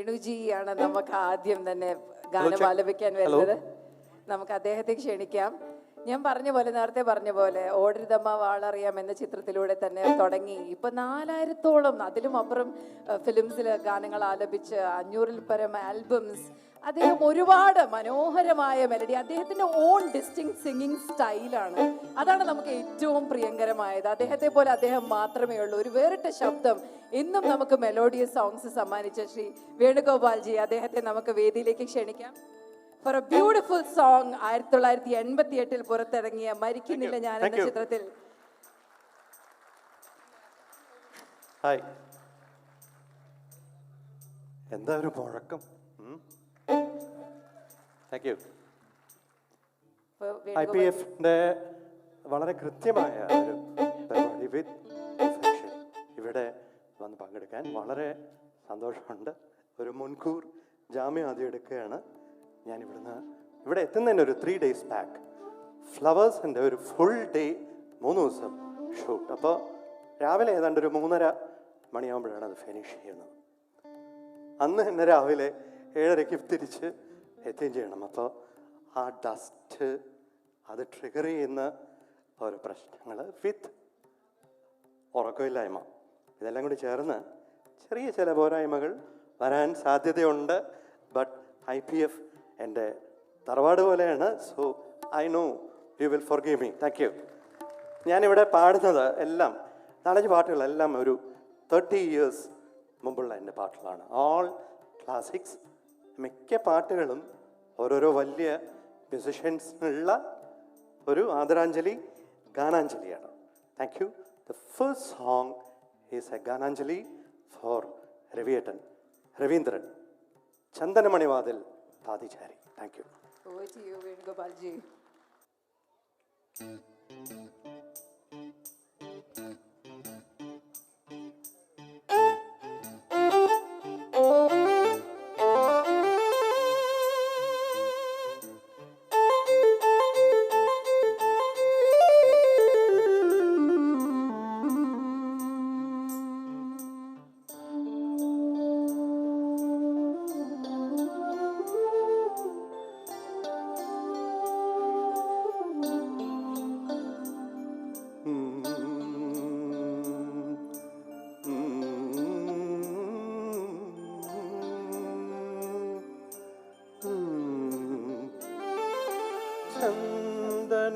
വേണുജിയാണ് നമുക്ക് ആദ്യം തന്നെ ഗാനം ആലപിക്കാൻ വരുന്നത്. നമുക്ക് അദ്ദേഹത്തെ ക്ഷണിക്കാം. ഞാൻ പറഞ്ഞ പോലെ, നേരത്തെ പറഞ്ഞ പോലെ ഓടരുതമ്മ വാളറിയാം എന്ന ചിത്രത്തിലൂടെ തന്നെ തുടങ്ങി ഇപ്പൊ 4000-ഓളം അതിലും അപ്പുറം ഫിലിംസിൽ ഗാനങ്ങൾ ആലപിച്ച് 500-ൽ പരം ആൽബംസ്. അദ്ദേഹം ഒരുപാട് മനോഹരമായ മെലഡി, അദ്ദേഹത്തിന്റെ ഓൺ ഡിസ്റ്റിങ് സിംഗിങ് സ്റ്റൈലാണ്. അതാണ് നമുക്ക് ഏറ്റവും പ്രിയങ്കരമായത്. അദ്ദേഹത്തെ പോലെ അദ്ദേഹം മാത്രമേ ഉള്ളൂ, ഒരു വേറിട്ട ശബ്ദം. എന്നും നമുക്ക് മെലോഡിയസ് സോങ്സ് സമ്മാനിച്ച ശ്രീ വേണുഗോപാൽജി, അദ്ദേഹത്തെ നമുക്ക് വേദിയിലേക്ക് ക്ഷണിക്കാം. For a beautiful song, 1988-ൽ പുറത്തിറങ്ങിയ മരിക്കുന്നില്ല ഞാൻ എന്ന ചിത്രത്തിൽ. ഹായ്, എന്താ ഒരു മുഴക്കം? Thank you. IPF-ന്റെ വളരെ കൃത്യമായ ഒരു പരിപാടി വിത്ത് പെർഫെക്ഷൻ ഇവിടെ വന്ന് പങ്കെടുക്കാൻ വളരെ സന്തോഷമുണ്ട്. ഒരു മുൻകൂർ ജാമ്യം ആദ്യം എടുക്കുകയാണ്. ഞാൻ ഇവിടെ എത്തുന്നതിന് ഒരു 3 days ബാക്ക് ഫ്ലവേഴ്സിൻ്റെ ഒരു ഫുൾ ഡേ 3 ദിവസം ഷൂട്ട്. അപ്പോൾ രാവിലെ ഏതാണ്ട് ഒരു 3:30 മണിയാകുമ്പോഴാണ് അത് ഫിനിഷ് ചെയ്യുന്നത്. അന്ന് തന്നെ രാവിലെ 7:30 തിരിച്ച് എത്തുകയും ചെയ്യണം. അപ്പോൾ ആ ഡസ്റ്റ് അത് ട്രിഗർ ചെയ്യുന്ന ഓരോ പ്രശ്നങ്ങൾ വിത്ത് ഉറക്കമില്ലായ്മ, ഇതെല്ലാം കൂടി ചേർന്ന് ചെറിയ ചില പോരായ്മകൾ വരാൻ സാധ്യതയുണ്ട്. ബട്ട് IPF എൻ്റെ തറവാട് പോലെയാണ്. So I know you will forgive me. Thank you. ഞാനിവിടെ പാടുന്നത് എല്ലാം 4-5 പാട്ടുകളെല്ലാം ഒരു 30 years മുമ്പുള്ള എൻ്റെ പാട്ടുകളാണ്. All classics. മിക്ക പാട്ടുകളും ഓരോരോ വലിയ മ്യൂസിഷ്യൻസിനുള്ള ഒരു ആദരാഞ്ജലി, ഗാനാഞ്ജലിയാണ്. Thank you. The first song is a ഗാനാഞ്ജലി ഫോർ രവീന്ദ്രൻ, ചന്ദനമണിവാതിൽ പാതിചാരി. Thank you. Over to you, Venugopalji.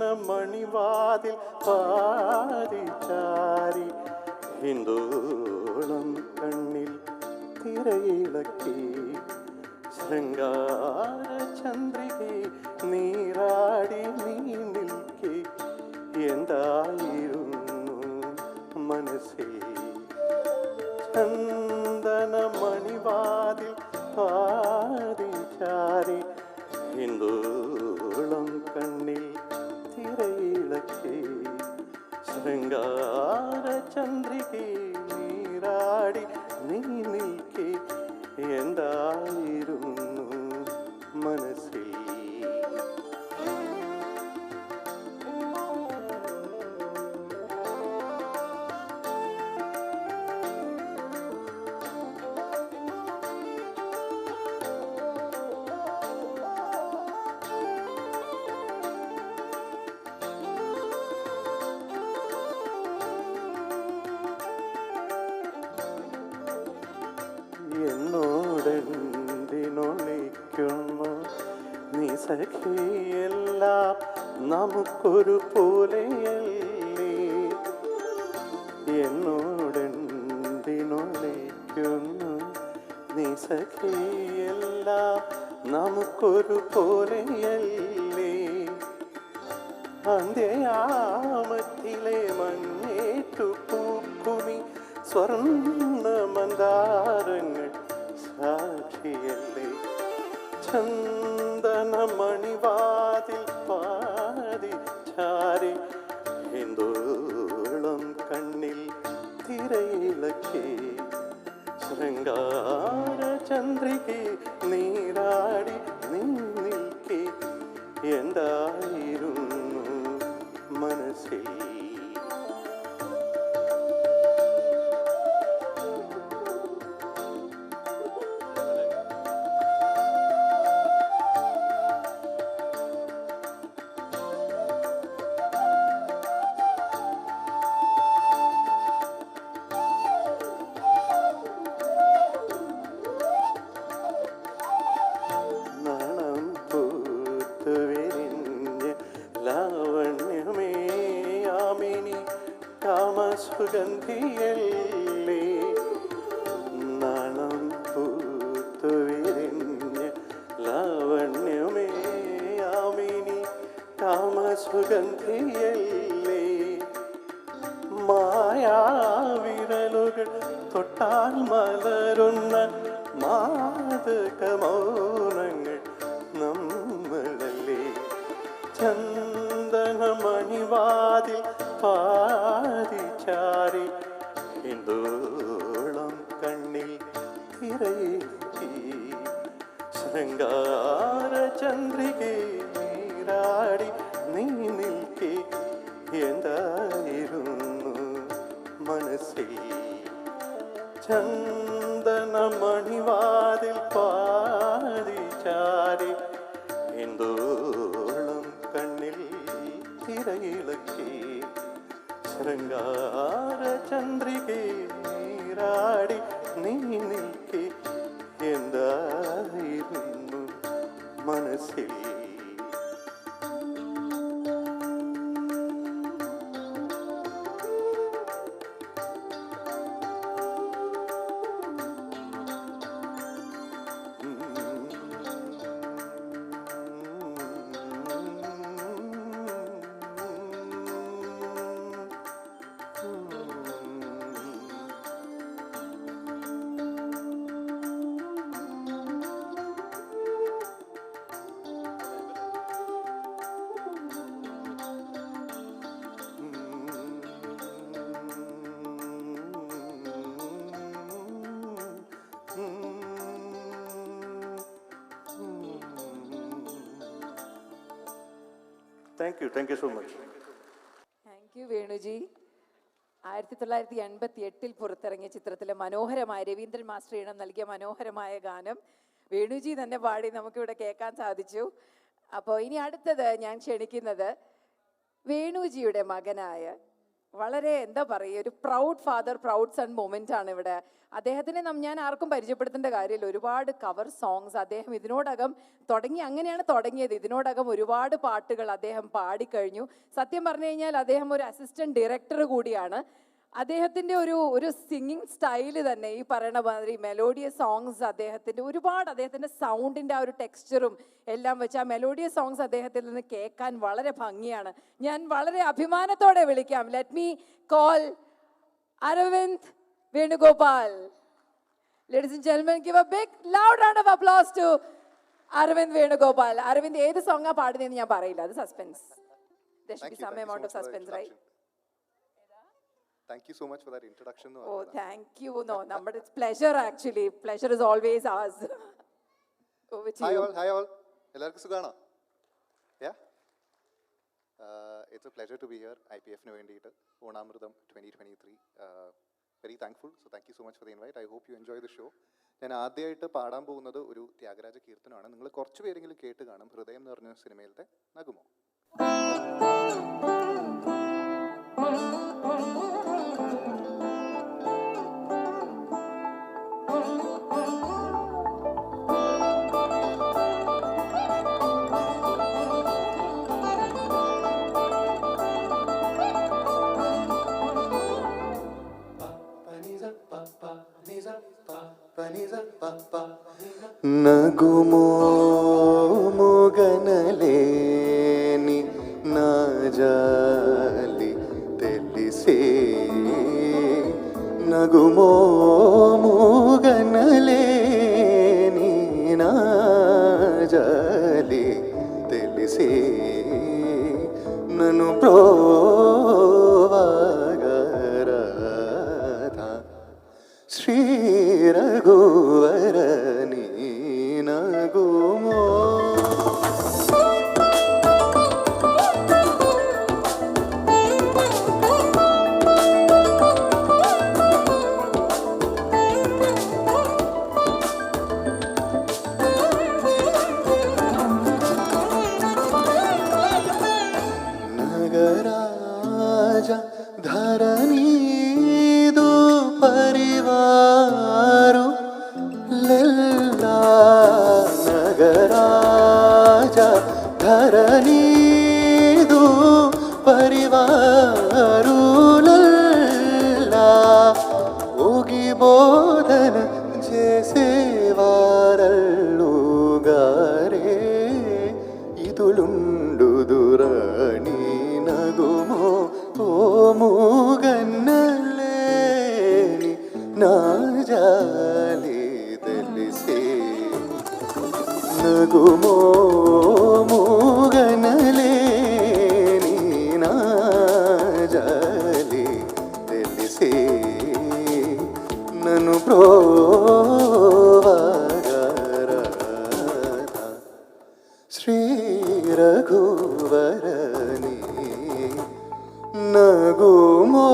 ചന്ദനമണിവാതിൽ പാതിചാരി ഹിന്ദോളം കണ്ണിൽ തിരയിളക്കി ശൃംഗാര ചന്ദ്രികെ നീരാടി നീ നിൽക്കെ എന്തായിരുന്നു മനസ്സിൽ. ചന്ദനമണിവാതിൽ പാതിചാരി ഹിന്ദോളം കണ്ണിൽ തിരയിളക്കി ശൃംഗാര ചന്ദ്രികെ നീരാടി നീ നിൽക്കെ എന്തായിരുന്നു മനസ്സിൽ. എന്നോടെന്തിനൊളിക്കുന്നു നീ സഖിയെല്ലാം നമുക്കൊരു പോലെയല്ലേ. എന്നോടെന്തിനൊളിക്കുന്നു നീ സഖിയെല്ലാം നമുക്കൊരു പോലെയല്ലേ. അന്ത്യയാമത്തിലെ മഞ്ഞേറ്റു പൂക്കുമി സ്വർണ്ണ മന്ദാരങ്ങൾ സാക്ഷിയല്ലേ. ചന്ദനമണിവാതിൽ പാതിചാരി ഹിന്ദോളം കണ്ണിൽ തിരയിളക്കി ശൃംഗാര ചന്ദ്രികെ നീരാടി നീ നിൽക്കെ എന്തായിരുന്നു മനസ്സിൽ. കാമസുഗന്ധിയല്ലേ നാണം പൂത്തുവിരിഞ്ഞ് ലാവണ്യമേ യാമിനി കാമസുഗന്ധിയല്ലേ മായാവിരലുകൾ തൊട്ടാൽ മലരുന്ന മാതകമൗനങ്ങൾ നമ്മളല്ലേ ചന്ദനമണിവാതിൽ പാതിച്ചാരി എന്തോളം കണ്ണിൽ തിരയേറ്റി ശൃംഗാര ചന്ദ്രികെ നീരാടി നീ നിൽക്കെ എന്തായിരുന്നു മനസ്സിൽ ചന്ദനമണിവാതിൽ പാതിച്ചാരി എന്തോളം കണ്ണിൽ തിരയിളക്കി ശൃംഗാര ചന്ദ്രികെ നീരാടി നീ നിൽക്കെ എന്തായിരുന്നു മനസ്സിൽ Thank you so much. Thank you Venuji. 1988 പുറത്തിറങ്ങിയ ചിത്രത്തിലെ മനോഹരമായ രവീന്ദ്രൻ മാസ്റ്റർ ഈണം നൽകിയ മനോഹരമായ ഗാനം വേണുജി തന്നെ പാടി നമുക്കിവിടെ കേൾക്കാൻ സാധിച്ചു. അപ്പോൾ ഇനി അടുത്തത് ഞാൻ ക്ഷണിക്കുന്നത് വേണുജിയുടെ മകനായ വളരെ എന്താ പറയുക ഒരു proud father proud son moment ആണ് ഇവിടെ. അദ്ദേഹത്തിനെ ഞാൻ ആർക്കും പരിചയപ്പെടുത്തേണ്ട കാര്യമില്ല. ഒരുപാട് കവർ സോങ്സ് അദ്ദേഹം ഇതിനോടകം അങ്ങനെയാണ് തുടങ്ങിയത്. ഇതിനോടകം ഒരുപാട് പാട്ടുകൾ അദ്ദേഹം പാടിക്കഴിഞ്ഞു. സത്യം പറഞ്ഞു കഴിഞ്ഞാൽ അദ്ദേഹം ഒരു അസിസ്റ്റന്റ് ഡയറക്ടർ കൂടിയാണ്. അദ്ദേഹത്തിൻ്റെ ഒരു സിംഗിങ് സ്റ്റൈല് തന്നെ ഈ പറയുന്ന മാതിരി മെലോഡിയസ് സോങ്സ് അദ്ദേഹത്തിൻ്റെ സൗണ്ടിൻ്റെ ആ ഒരു ടെക്സ്ചറും എല്ലാം വെച്ച് ആ മെലോഡിയസ് സോങ്സ് അദ്ദേഹത്തിൽ നിന്ന് കേൾക്കാൻ വളരെ ഭംഗിയാണ്. ഞാൻ വളരെ അഭിമാനത്തോടെ വിളിക്കാം. Let me call Aravind Venugopal. Ladies and gentlemen, give a big loud round of applause to Aravind Venugopal. Aravind ഏത് സോങ്ങാ പാടുന്നതെന്ന് ഞാൻ പറയില്ല, അത് suspense. There should be some amount of suspense, right? Thank you so much for that introduction. Oh, thank you. No, it's pleasure actually. Pleasure is always ours. Over to you. Hi all. Ellarku sugana? Yeah? It's a pleasure to be here. IPF nu vendite Onamrutham 2023. Very thankful. So thank you so much for the invite. I hope you enjoy the show. ഞാൻ ആദ്യമായിട്ട് പാടാൻ പോകുന്നത് ഒരു ത്യാഗരാജ കീർത്തനമാണ്. നിങ്ങൾ കുറച്ച് പേരെങ്കിലും കേട്ട് കാണും. ഹൃദയം എന്ന് പറഞ്ഞ സിനിമയിലത്തെ നഗുമോ. నగుమో ముగనలేని నా జాలి తెలిసే నగుమో ముగనలేని నా జాలి తెలిసే నన్ను ప్రోవాగరాధా శ్రీ రఘువరని నగుమో. నగరాజ ధరణీదు పరివారు లెల్లా నగరాజ ధరణీదు పరివారు లెల్లా ತುಳುಂಡುದುರಾಣಿ ನಗುಮೋ ಓ ಮೂಗನ್ನಲೇ ನಾಜಾಲಿ ತಿಳಿಸೇ ನಗುಮೋ ಮೂಗನಲೇ ನೀನಾಜಾಲಿ ತಿಳಿಸೇ ನನು ಪ್ರೋವಾಗರದ ಶ್ರೀ ರಘುವರನಿ ನಗುಮೋ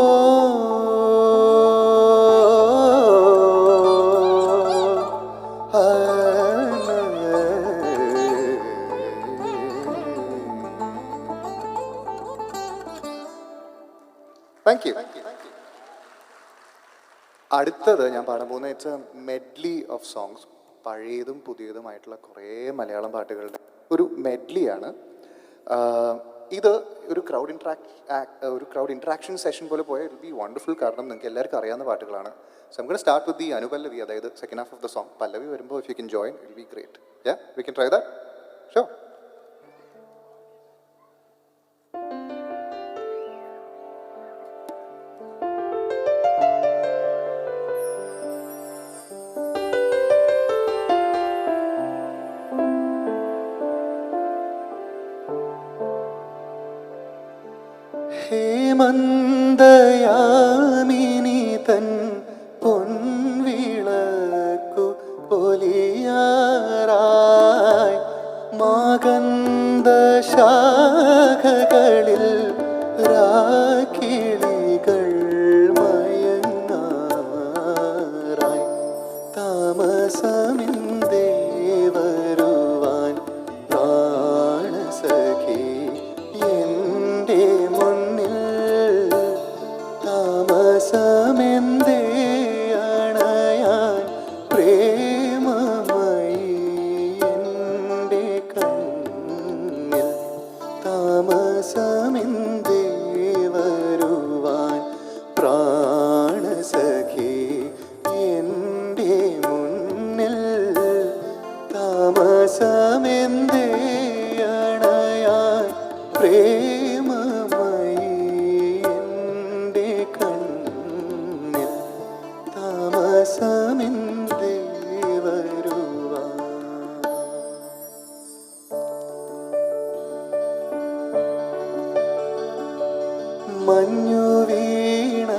താങ്ക് യു. അടുത്തത് ഞാൻ പാടാൻ പോകുന്ന it's a medley of songs. പഴയതും പുതിയതുമായിട്ടുള്ള കുറേ മലയാളം പാട്ടുകളുടെ ഒരു മെഡ്ലിയാണ്. ഇത് ഒരു ക്രൗഡ് ഇൻട്രാക്ഷൻ സെഷൻ പോലെ പോയാൽ ഇറ്റ് ബി വണ്ടർഫുൾ. കാരണം നിങ്ങൾക്ക് എല്ലാവർക്കും അറിയാവുന്ന പാട്ടുകളാണ്. So I'm gonna start with the അനുപല്ലവി, അതായത് second half of the song. പല്ലവി വരുമ്പോൾ if you can join it will be great. Yeah, we can try that. Sure. ഹേമന്തയാമിനി തൻ പൊൻവിളക്കു പൊലിയാറായി മാകന്ദ ശാഖകളിൽ രാക്കിളികൾ മയങ്ങാറായി താമസമിന്തേ വരുവാൻ പ്രാണസഖി എൻ്റെ മുന്നിൽ താമസമെന്തേ അണയാൻ പ്രേമമയി എൻ്റെ കണ്ണിൽ താമസമെന്തേ വരുവാൻ പ്രാണസഖി എൻ്റെ മുന്നിൽ താമസമെന്തേ അണയാൻ പ്രേമമയി എൻ്റെ കണ്ണിൽ താമസമെന്തേ വരുവാൻ. മഞ്ഞു വീണതറിഞ്ഞില്ല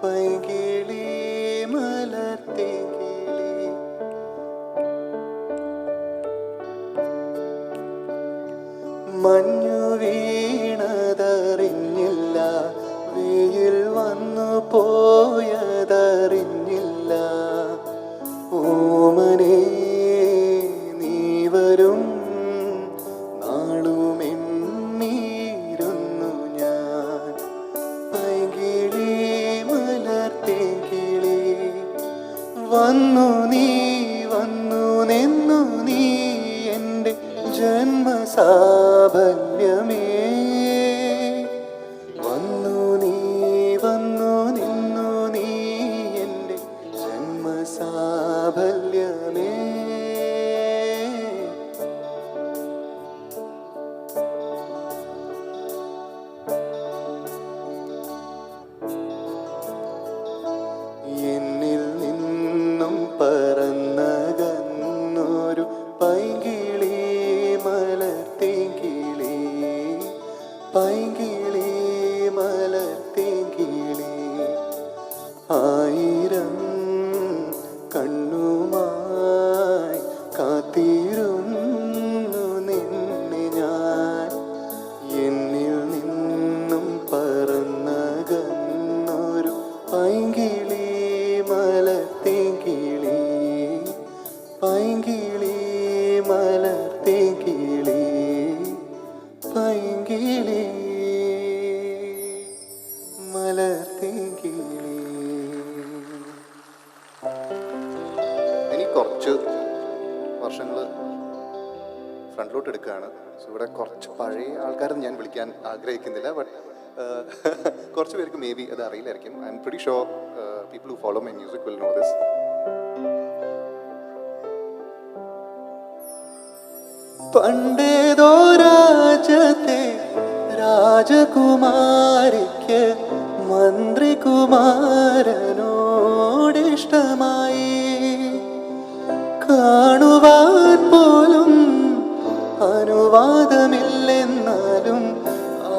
പൈകിളി മലർത്തികിളി മഞ്ഞു വീണതറിഞ്ഞില്ല വെയിൽ വന്നു പോയതറിഞ്ഞില്ല ഓമനേ നീ വരും നാളുമെന്നീരുന്നു ഞാൻ പൈകിളി മലർത്തികിളി വന്നു നീ വന്നു നിന്നു നീ എൻ്റെ ജന്മസാഫല്യമേ വന്നു നീ വന്നു നിന്നു നീ എൻ്റെ ജന്മസാഫല്യമേ. എന്നിൽ നിന്നും പറന്നകന്നൊരു പൈകിളി മലർത്തികിളി പൈകിളി മലർത്തികിളി ആയിരം കണ്ണുമായി കാത്തിരുന്നു നിന്നെ ഞാൻ എന്നിൽ നിന്നും പറന്നകന്നൊരു പൈകിളി മലർത്തികിളി പൈകിളി മലർത്തികിളി പൈകിളി മലർത്തികിളി. ഇനി കുറച്ച് വർഷങ്ങൾ ഫ്രണ്ടിലോട്ട് എടുക്കുകയാണ്. സോ ഇവിടെ കുറച്ച് പഴയ ആൾക്കാരെന്ന് ഞാൻ വിളിക്കാൻ ആഗ്രഹിക്കുന്നില്ല. ബട്ട് കുറച്ച് പേർക്ക് മേ ബി അത് അറിയില്ലായിരിക്കും. I'm pretty sure people who follow my music will know this. പണ്ടേതോ രാജ്യത്തെ രാജകുമാരിക്ക് മന്ത്രികുമാരനോടിഷ്ടമായി. കാണുവാൻ പോലും അനുവാദമില്ലെന്നാലും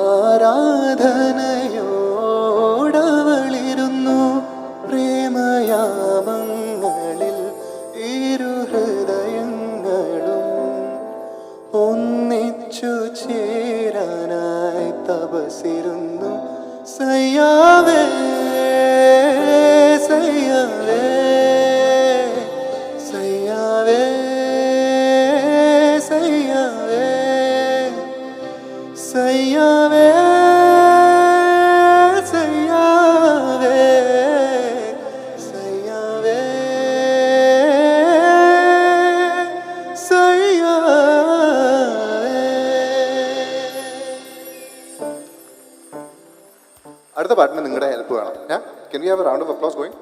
ആരാധനയോടവളിരുന്നു. പ്രേമയാമങ്ങളിൽ ഇരു ഹൃദയങ്ങളും ഒന്നിച്ചു ചേരാനായി തപസിരുന്നു. സയ്യാവേ സയ്യാവേ സയ്യാവേ സയ്യാവേ സയ്യാവേ സയ്യാവേ സയ്യാവേ സയ്യാവേ. അടുത്ത പാട്ടിന് നിങ്ങളുടെ ഹെൽപ്പ് വേണം. Can we have A round of applause going?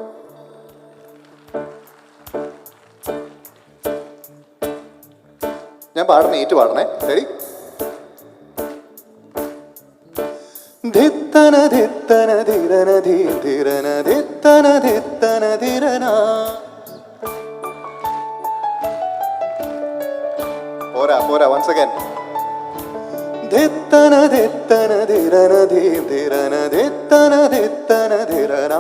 ഞാൻ പാടുന്ന ഏറ്റു പാടണേ. റെഡി? ധിത്തന ധിത്തന ധിരന ധീരന ധിത്തന ധിത്തന ധിരന. പോരാ പോരാ, വൺസ് അഗൈൻ. ധിത്തന ധിത്തന ധിരന ധീരന ധിത്തന ധിത്തന ധിരന.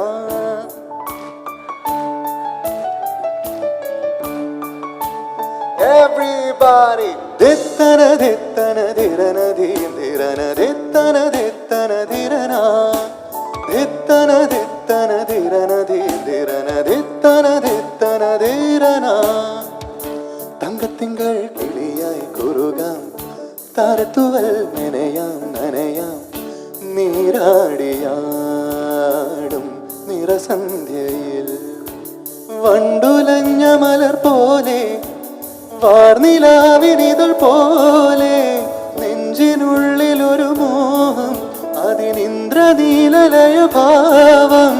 Everybody. Dhittana dhittana dhirana dhirana dhittana dhittana dhirana dhittana dhittana dhirana dhirana dhittana dhittana dhirana. തങ്കത്തിങ്കൾ കിളിയായി കുറുകാം, താരത്തുവൽ നനയാം നനയാം, നീരാടിയാടും നിറസന്ധ്യയിൽ വണ്ടുലഞ്ഞ മലർ പോലെ വാർനിലാവിനിതൾ പോലെ നെഞ്ചിനുള്ളിൽ ഒരു മോഹം, അതിനിന്ദ്രനീലലയ ഭാവം.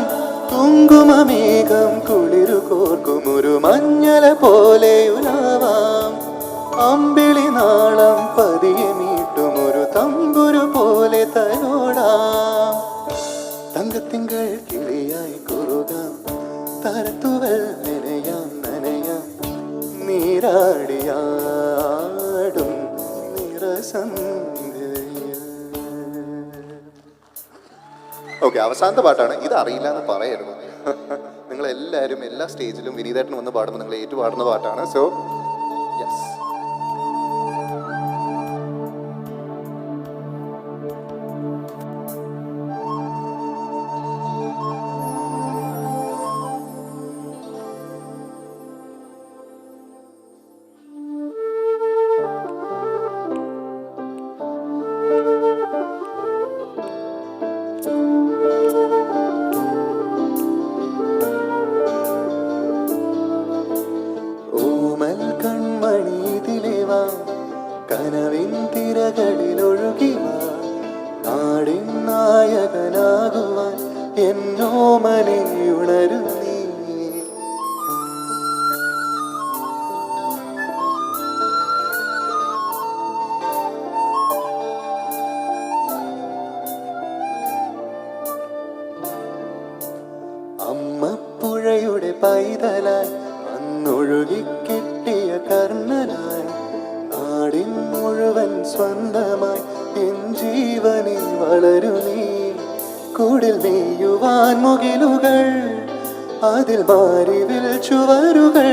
കുങ്കുമമേഘം കുളിരു കോർക്കും ഒരു മഞ്ഞല പോലെ ഉലാവാം. അമ്പിളി നാളം പതിയെ മീട്ടും ഒരു തമ്പുരു പോലെ തലോടാം. തങ്കത്തിങ്കൾ കിളിയായി കുറുകാം, താരത്തുവൽ നനയാം നനയാം, നീരാടിയാടും നിറസന്ധ്യയിൽ. ഓക്കെ, അവസാനത്തെ പാട്ടാണ്. ഇത് അറിയില്ല എന്ന് പറയരുത്. നിങ്ങൾ എല്ലാവരും എല്ലാ സ്റ്റേജിലും വിനീതേട്ടൻ വന്ന് പാടുമ്പോൾ നിങ്ങൾ ഏറ്റു പാടുന്ന പാട്ടാണ്. So yes. കനവിൻ തിരകളിലൊഴുകിവാ, നാടിൻ നായകനാകുവാൻ എന്നോ മനയുണരു നീ. അമ്മപ്പുഴയുടെ പൈതലായി അന്നൊഴുകിക്കെട്ടിയ കർണനായി നാടിൻ മുഴുവൻ സ്വന്തമായി എൻ ജീവനിൽ വളരു നീ. കൂടിൽ നെയ്യുവാൻ മുകിലുകൾ, അതിൽ മാറിവിൽ ചുവരുകൾ,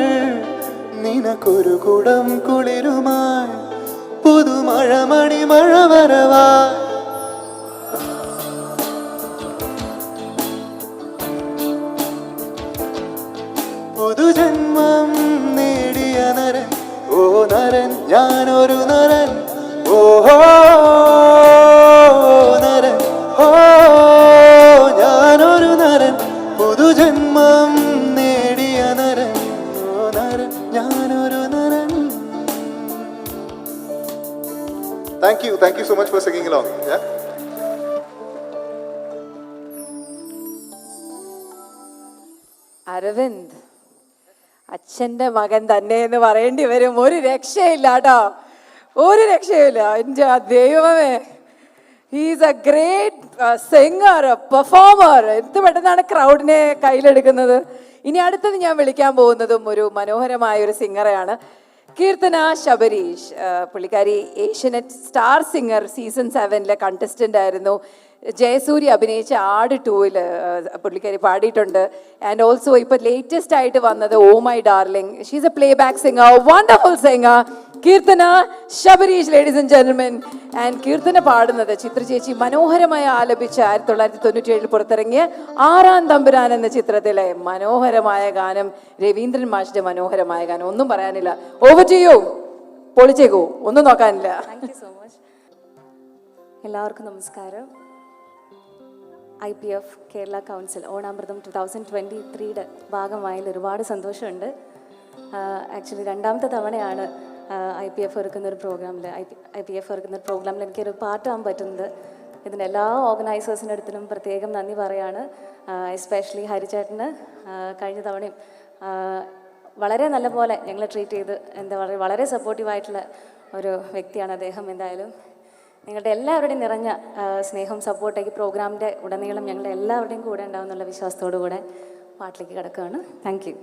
നിനക്കൊരു കുടം കുളിരുമായി പുതുമഴ മണിമഴ വരവായി. പുതുജന്മം നേടിയ നരൻ, ഓ നരൻ ഞാനൊരു നരൻ, ഓഹോ നരൻ, ഓ ഞാനൊരു നരൻ, പുതുജന്മം നേടിയ നരൻ, ഓ നരൻ ഞാനൊരു നരൻ. Thank you so much for singing along. Yeah? Aravind, അച്ഛൻ്റെ മകൻ തന്നെ എന്ന് പറയേണ്ടി വരും. ഒരു രക്ഷയില്ല കേട്ടോ, ഒരു രക്ഷയില്ല. എൻ്റെ ദൈവമേ, he's A great singer, performer. എന്ത് പെട്ടെന്നാണ് ക്രൗഡിനെ കയ്യിലെടുക്കുന്നത്. ഇനി അടുത്തത് ഞാൻ വിളിക്കാൻ പോകുന്നതും ഒരു മനോഹരമായ ഒരു സിംഗറെയാണ്, കീർത്തന ശബരീഷ്. പുള്ളിക്കാരി Asianet star singer season 7 contestant ആയിരുന്നു. ജയസൂര്യ അഭിനയിച്ച ആട് 2 പുള്ളിക്കാരി പാടിയിട്ടുണ്ട്. ആൻഡ് ഓൾസോ ഇപ്പോൾ ലേറ്റസ്റ്റ് ആയിട്ട് വന്നത് oh my darling. She's a playback singer, wonderful singer, Keerthana Sabareesh, ladies and gentlemen. And Keerthana പാടുന്നത് ചിത്ര ചേച്ചി മനോഹരമായി ആലപിച്ച 1997 പുറത്തിറങ്ങിയ 6-ാം തമ്പുരാൻ എന്ന ചിത്രത്തിലെ മനോഹരമായ ഗാനം, രവീന്ദ്രൻ മാഷിന്റെ മനോഹരമായ ഗാനം. ഒന്നും പറയാനില്ല. Over to you. പൊളിച്ചേക്കൂ, ഒന്നും നോക്കാനില്ല. Thank you so much. എല്ലാവർക്കും നമസ്കാരം. IPF കേരള കൗൺസിൽ ഓണാമൃതം 2023 ഭാഗമായതിൽ ഒരുപാട് സന്തോഷമുണ്ട്. ആക്ച്വലി 2ാമത്തെ തവണയാണ് IPF ഒരുക്കുന്ന ഒരു പ്രോഗ്രാമിൽ എനിക്കൊരു പാർട്ടാകാൻ പറ്റുന്നത്. ഇതിൻ്റെ എല്ലാ ഓർഗനൈസേഴ്സിൻ്റെ അടുത്തിലും പ്രത്യേകം നന്ദി പറയാണ്. എസ്പെഷ്യലി ഹരിചേട്ടന് കഴിഞ്ഞ തവണയും വളരെ നല്ലപോലെ ഞങ്ങളെ ട്രീറ്റ് ചെയ്ത് എന്താ പറയുക, വളരെ സപ്പോർട്ടീവായിട്ടുള്ള ഒരു വ്യക്തിയാണ് അദ്ദേഹം. എന്തായാലും നിങ്ങളുടെ എല്ലാവരുടെയും നിറഞ്ഞ സ്നേഹം, സപ്പോർട്ടേക്ക് പ്രോഗ്രാമിൻ്റെ ഉടനീളം ഞങ്ങളുടെ എല്ലാവരുടെയും കൂടെ ഉണ്ടാവുന്നുള്ള വിശ്വാസത്തോടു കൂടെ പാട്ടിലേക്ക് കിടക്കുകയാണ്. Thank you.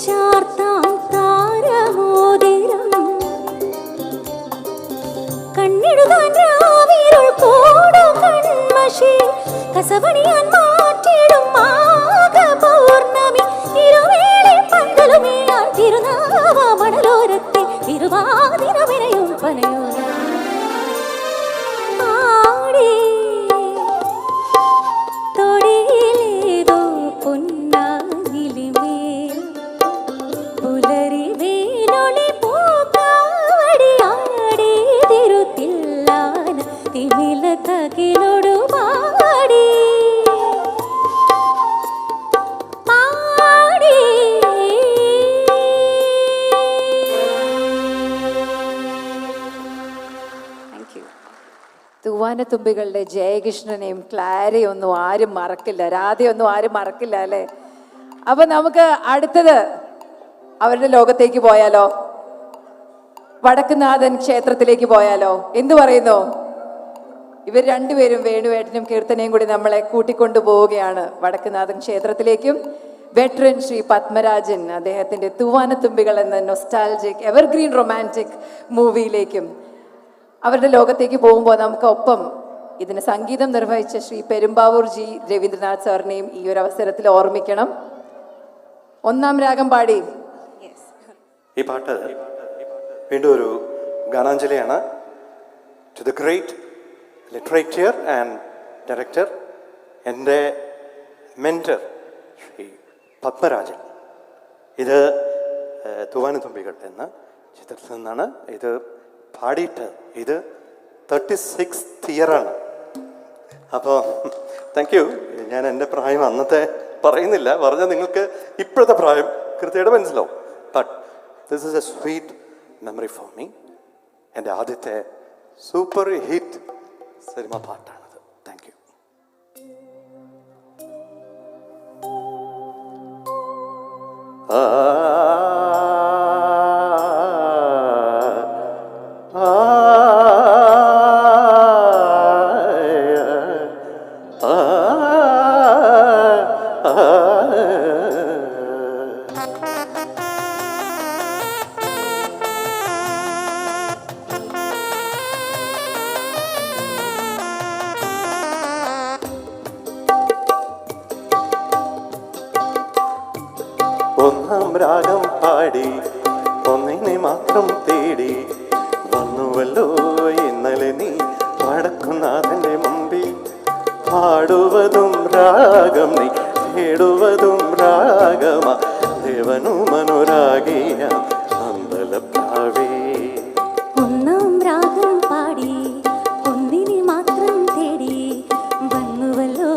ചാർത്താം താരമോതിരം കണ്ണെഴുതാൻ രാവിരുൾ കൂടും കൺമഷി കസവണിയാൻ മാറ്റിടും മാഘ പൗർണമി തിരുവേളി പന്തലുമേയാൻ തിരുനാവ മണലോരത്തെ തിരുവാതിരവിനയും പനയോ ആടി തൊടിയിലേതോ പൊന്നാനിലിമേൽ പുലരി വേലൊളി പൂക്കാവടിയാടി തിരുത്തില്ലാന തിമില തകിലൊടു പാടി പാടി താങ്ക് യു. തൂവാനത്തുമ്പികളുടെ ജയകൃഷ്ണനെയും ക്ലാരയും ഒന്നും ആരും മറക്കില്ല, രാധയൊന്നും ആരും മറക്കില്ല അല്ലേ? അപ്പൊ നമുക്ക് അടുത്തത് അവരുടെ ലോകത്തേക്ക് പോയാലോ? വടക്കുനാഥൻ ക്ഷേത്രത്തിലേക്ക് പോയാലോ? എന്തു പറയുന്നു? ഇവർ രണ്ടുപേരും, വേണുവേട്ടനും കീർത്തനയും കൂടി നമ്മളെ കൂട്ടിക്കൊണ്ടു പോവുകയാണ് വടക്കുനാഥൻ ക്ഷേത്രത്തിലേക്കും. വെറ്ററൻ ശ്രീ പത്മരാജൻ അദ്ദേഹത്തിന്റെ തൂവാനത്തുമ്പികൾ എന്ന നൊസ്റ്റാൾജിക് എവർഗ്രീൻ റൊമാൻറ്റിക് മൂവിയിലേക്കും അവരുടെ ലോകത്തേക്ക് പോകുമ്പോൾ നമുക്ക് ഒപ്പം ഇതിന് സംഗീതം നിർവഹിച്ച ശ്രീ പെരുമ്പാവൂർ ജി രവീന്ദ്രനാഥ് സാറിനെയും ഈ ഒരു അവസരത്തിൽ ഓർമ്മിക്കണം. ഒന്നാം രാഗം പാടി. ഈ പാട്ട് വീണ്ടും ഒരു ഗാനാഞ്ജലിയാണ് to the great literature and director, എൻ്റെ മെൻറ്റർ ശ്രീ പത്മരാജൻ. ഇത് തൂവാനത്തുമ്പികൾ എന്ന ചിത്രത്തിൽ നിന്നാണ് ഇത് പാടിയിട്ട്. ഇത് 36th ഇയറാണ്. അപ്പോൾ താങ്ക് യു. ഞാൻ എൻ്റെ പ്രായം അന്നത്തെ പറയുന്നില്ല, പറഞ്ഞാൽ നിങ്ങൾക്ക് ഇപ്പോഴത്തെ പ്രായം കൃത്യമായിട്ട് മനസ്സിലാവും. But this is a sweet memory for me. എൻ്റെ ആദ്യത്തെ സൂപ്പർ ഹിറ്റ് സിനിമ പാട്ടാണത്. Thank you. ഒന്നാം രാഗം പാടി ഒന്നിനെ മാത്രം തേടി വന്നുവല്ലോ ഇന്നലെ നീ വടക്കുന്നാഥന്റെ മുമ്പിൽ. പാടുവതും രാഗം നീ തേടുവതും രാഗമാ ദേവനും അനുരാഗിയ അമ്പലപ്രാവേ. ഒന്നാം രാഗം പാടി ഒന്നിനെ മാത്രം തേടി വന്നുവല്ലോ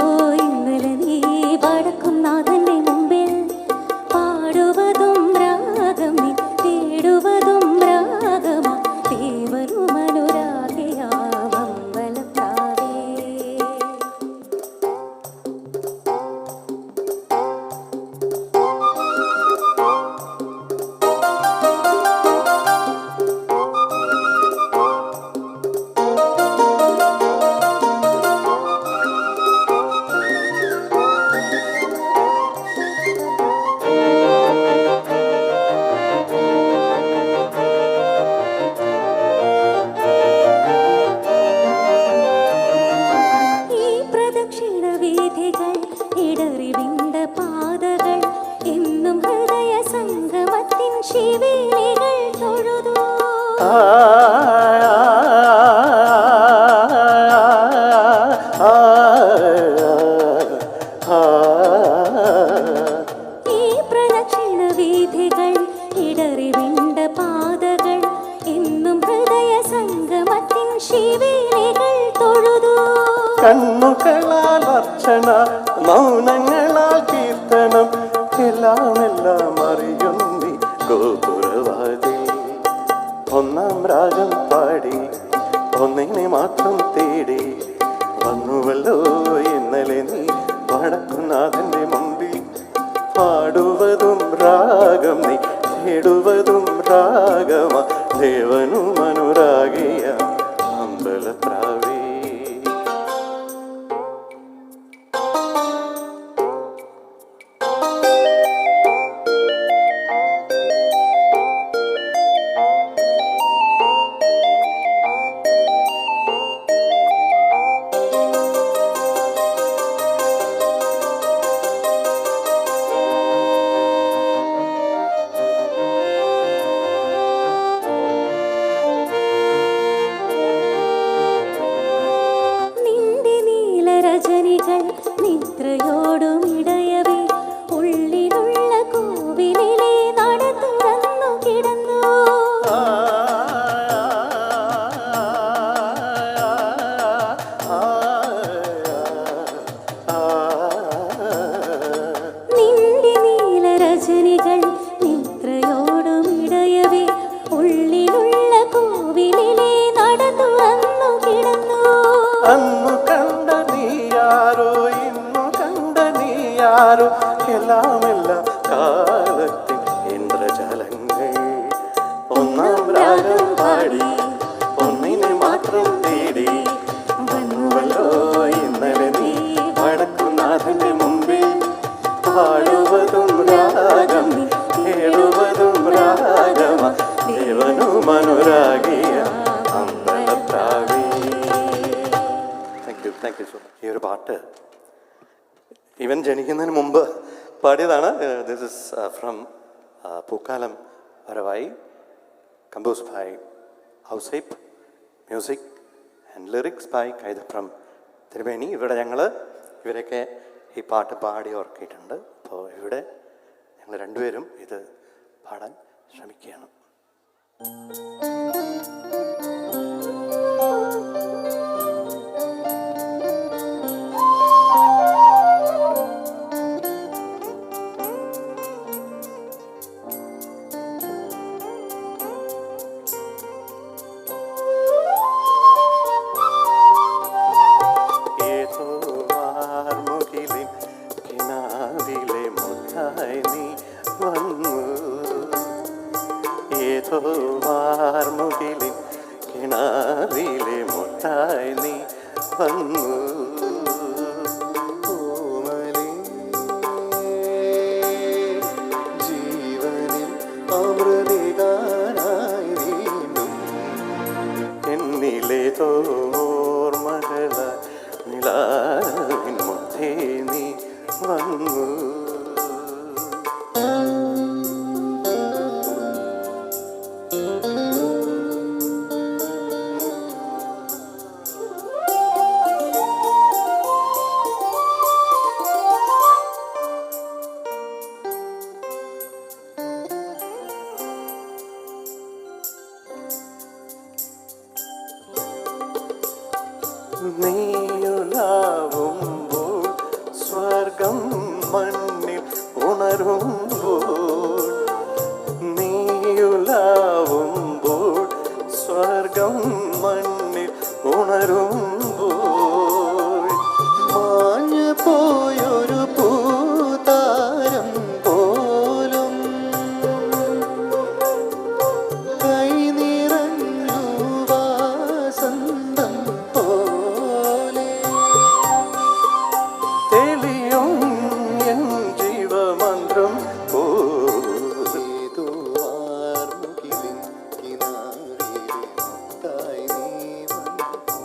ഇന്നലെ നീ വടക്കുന്നാഥന്റെ മുമ്പിൽ. പാടുവതും രാഗം നീ തേടുവതും രാഗമാ ദേവനും അനുരാഗിയാം അമ്പലപ്രാവേ. ഈ പ്രദക്ഷിണ വീഥികൾ ഇടറിവിണ്ട പാതകൾ എന്നും ഹൃദയ സംഗമത്തിൻ ശിവേലികൾ തൊഴുതു. ഈ പ്രദക്ഷിണ വീഥികൾ ഇടറിവിണ്ട പാതകൾ എന്നും ഹൃദയ സംഗമത്തിൻ ശിവേലികൾ തൊഴുതു. കണ്ണുകളാൽ അർച്ചന, മൗനങ്ങളാൽ കീർത്തനം, എല്ലാം എല്ലാം അറിയുന്നി ഗോപുരവാതി. ഒന്നാം രാഗം പാടി ഒന്നിനെ മാത്രം തേടി വന്നുവല്ലോ ഇന്നലെ നീ വടക്കുന്നാഥന്റെ മുമ്പിൽ. പാടുവതും രാഗം നീ തേടുവതും രാഗമാ ദേവനും അനുരാഗിയ അമ്പലപ്രാവേ. രാഗം പാടി ഒന്നിനെ മാത്രം തേടി വന്നുവല്ലോ ഇന്നലെ നീ വടക്കുനാഥന്റെ മുമ്പിൽ പാടുവതും രാഗം കേളുവതും രാഗമ ദേവനും അനുരാഗിയ അമ്പലപ്രാവി. Thank you so much. ഈ ഒരു പാട്ട് ഇവൻ ജനിക്കുന്നതിന് മുമ്പ് പാടിയതാണ്. This is from Pookkalam Varavayi, compose by Ousepp, music and lyrics by Kaithapram Thirumeni. ഇവിടെ ഞങ്ങൾ ഇവരൊക്കെ ഈ പാട്ട് പാടി ഓർക്കിയിട്ടുണ്ട്. അപ്പോൾ ഇവിടെ ഞങ്ങൾ രണ്ടുപേരും ഇത് പാടാൻ ശ്രമിക്കുകയാണ്. വാർമുകിലിൻ കിണാവിലെ മുട്ടായി നീ വന്നു. ജീവനിൽ അമൃതികാനായി വീണ്ടും എന്നിലെ തോർമകള നിലാവിൻ മുത്തേ നീ വന്നു. നീയുലാവുമ്പോൾ സ്വർഗം മണ്ണിൽ ഉണരുമ്പോൾ, നീയുലാവുമ്പോൾ സ്വർഗം മണ്ണിൽ ഉണരുമ്പോൾ, മാഞ്ഞു പോയൊരു പൂതാരം പോലും കൈ നിറഞ്ഞു വാസന്തം പോലെ തെളിയും എൻ ജീവമന്ത്രം പോതു. വാർമുകിലിൻ കിനാവിലെ മുത്തായി നീ വന്നു.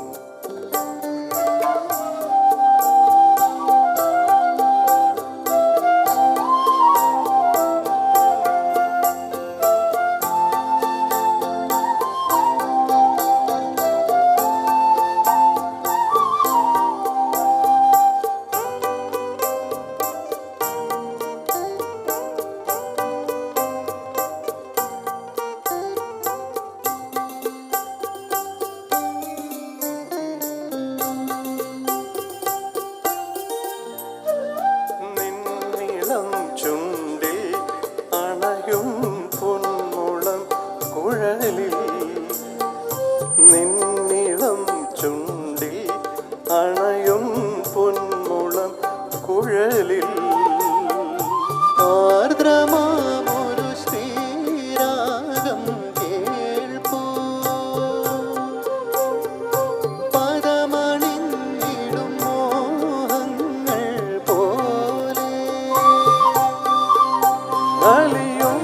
നിന്നിളം ചുണ്ടിൽ അണയും പൊന്മുളം കുഴലിൽ, നിന്നിളം ചുണ്ടിൽ അണയും പൊന്മുളം കുഴലിൽ, ആർദ്രമാമൊരു ശ്രീരാഗം കേൾപ്പൂ, പദമണിഞ്ഞിടും മോഹങ്ങൾ പോലെ അലിയും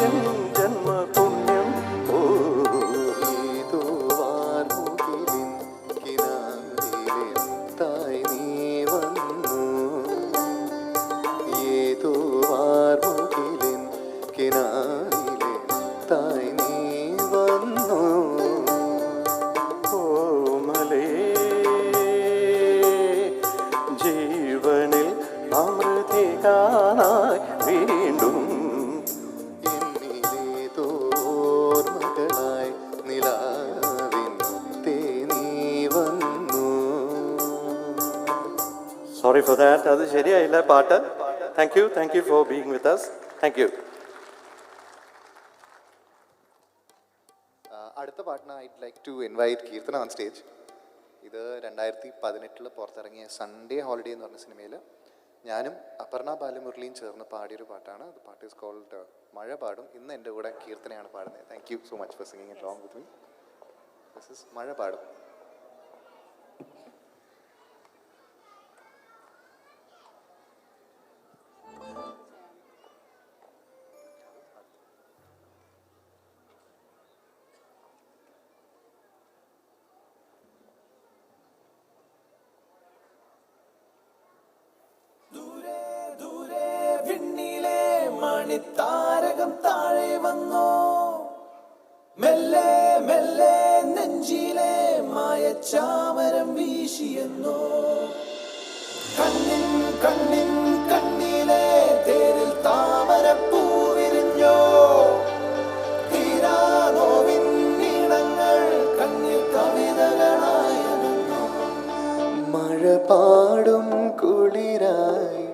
എൻ ജന്മപുണ്യം ഏതോ വാർമുകിലിൻ കിനാവിലെ മുത്തായി നീ വന്നു. ഏതോ വാർമുകിലിൻ കിനാവിലെ മുത്തായി നീ വന്നു. ഓമലേ ജീവനിൽ അമൃതികാനായി വീണ്ടും എന്നിലെ തോർമകളായി നിലാവിൻ മുത്തേ നീ വന്നു. Sorry for that. അത് ശരിയായില്ല പാട്ട്. Thank you for being with us. Thank you. അടുത്ത പാട്ടിന് I'd like to invite Keerthana on stage. ഇത് 2018 പുറത്തിറങ്ങിയ സൺഡേ ഹോളിഡേ എന്ന് പറഞ്ഞ സിനിമയിൽ ഞാനും അപർണ ബാലമുരളിയും ചേർന്ന് പാടിയൊരു പാട്ടാണ്. ദ പാട്ട് ഈസ് കോൾഡ് മഴ പാടും. ഇന്ന് എൻ്റെ കൂടെ കീർത്തനയാണ് പാടുന്നത്. Thank you so much for singing it long with me. This is മഴ പാടും. താരകം താഴെ വന്നോ, മെല്ലെ മെല്ലെ നെഞ്ചിലെ മായച്ചാമരം വീശിയെന്നോ, കണ്ണിൻ കണ്ണിൻ കണ്ണിലെ തേരിൽ താമരപ്പൂ വിരിഞ്ഞോ, തീരാനോവിൻ നീളങ്ങൾ കണ്ണിൽ കവിതകളായെന്നോ. മഴ പാടും കുളിരായി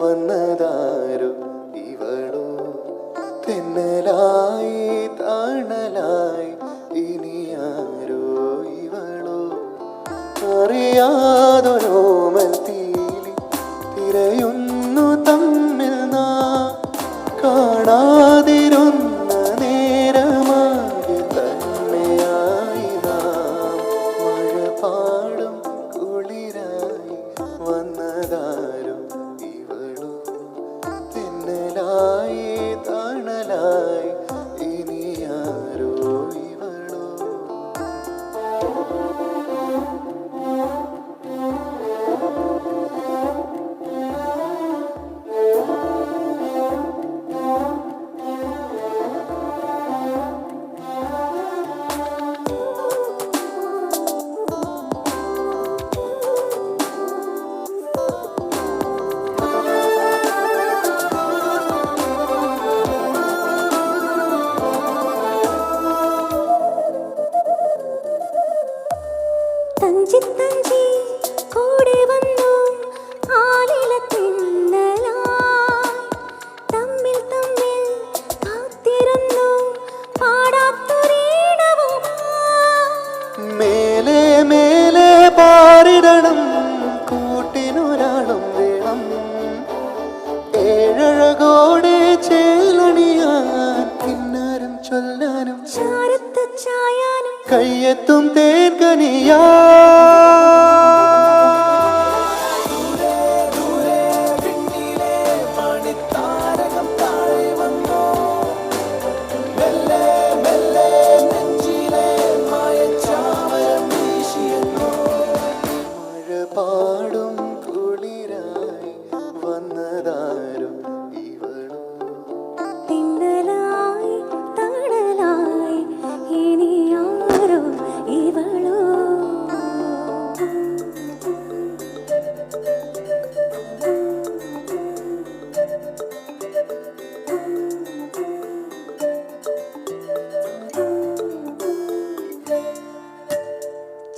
വന്നതാരോ ഇവളോ, തെന്നലായി താണലായി ഇനിയാരോ ഇവളോ, അറിയാതൊരോമൽ തീലി തിരയുന്നു തമ്മിൽ നാം, കാണാതിരുന്ന നേരമാകെ തന്നെയായി നാം. മഴ പാടും കുളിരായി വന്നതാരോ ഇവളോ, തെന്നലായി താണലായി ഇനിയാരോ ഇവളോ. തഞ്ചി തഞ്ചി കൂടെ വന്നു ആലിലത്തിന്നലായി, തമ്മിൽ തമ്മിൽ കാത്തിരുന്നു പാടാത്തൊരീണവുമായി. മേലെ മേലെ പാരിടണം കൂട്ടിനൊരാളും വേണം, ഏഴഴകോടെ ചേലണിയാൻ കിന്നാരം ചൊല്ലാനും ചാരത്ത് ചായാനും കയ്യെത്തും തേൻകനിയാ. മഴ പാടും കുളിരായി വന്നതാരും ഇവളോ, തിന്നലായി തണലായി ഇനിയാരോ ഇവളോ.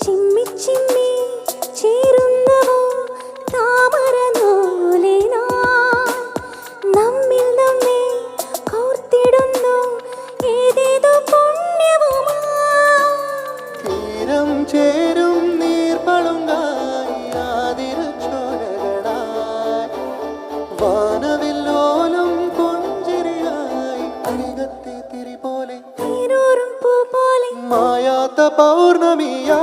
ചിമ്മി ചിമ്മി ചേരുന്നവോ താമരനൂലിനാൽ, നമ്മിൽ നമ്മെ കോർത്തിടുന്നു ഏതേതോ പുണ്യവുമായി. തീരം ചേരും നീർപ്പളുങ്കായി ആതിരച്ചോരകളായി, വാനവില്ലോലും പുഞ്ചിരിയായി അരികത്തെ തിരി പോലെ തേനൂറും പൂ പോലെ മായാത്ത പൗർണമിയാ.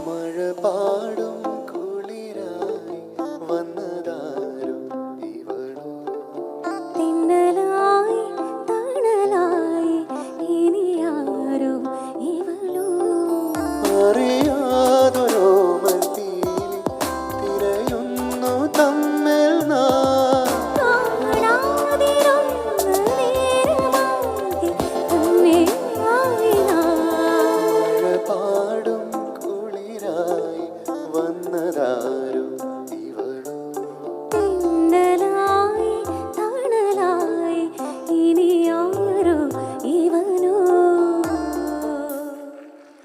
മഴ പാടും കുളിരായി വന്നതാരോ ഇവളോ, തിന്നലായി തണലായി ഇനിയാരോ ഇവളോ. അറിയാതൊരോമൽ തീലി തിരയുന്നു തമ്മിൽ നാം, കാണാതിരുന്ന നേരമാകെ തമ്മിലായി നാം. മഴ പാടും കുളിരായി വന്നതാരോ ഇവളോ, തിന്നലായി തണലായി ഇനിയാരോ ഇവനോ.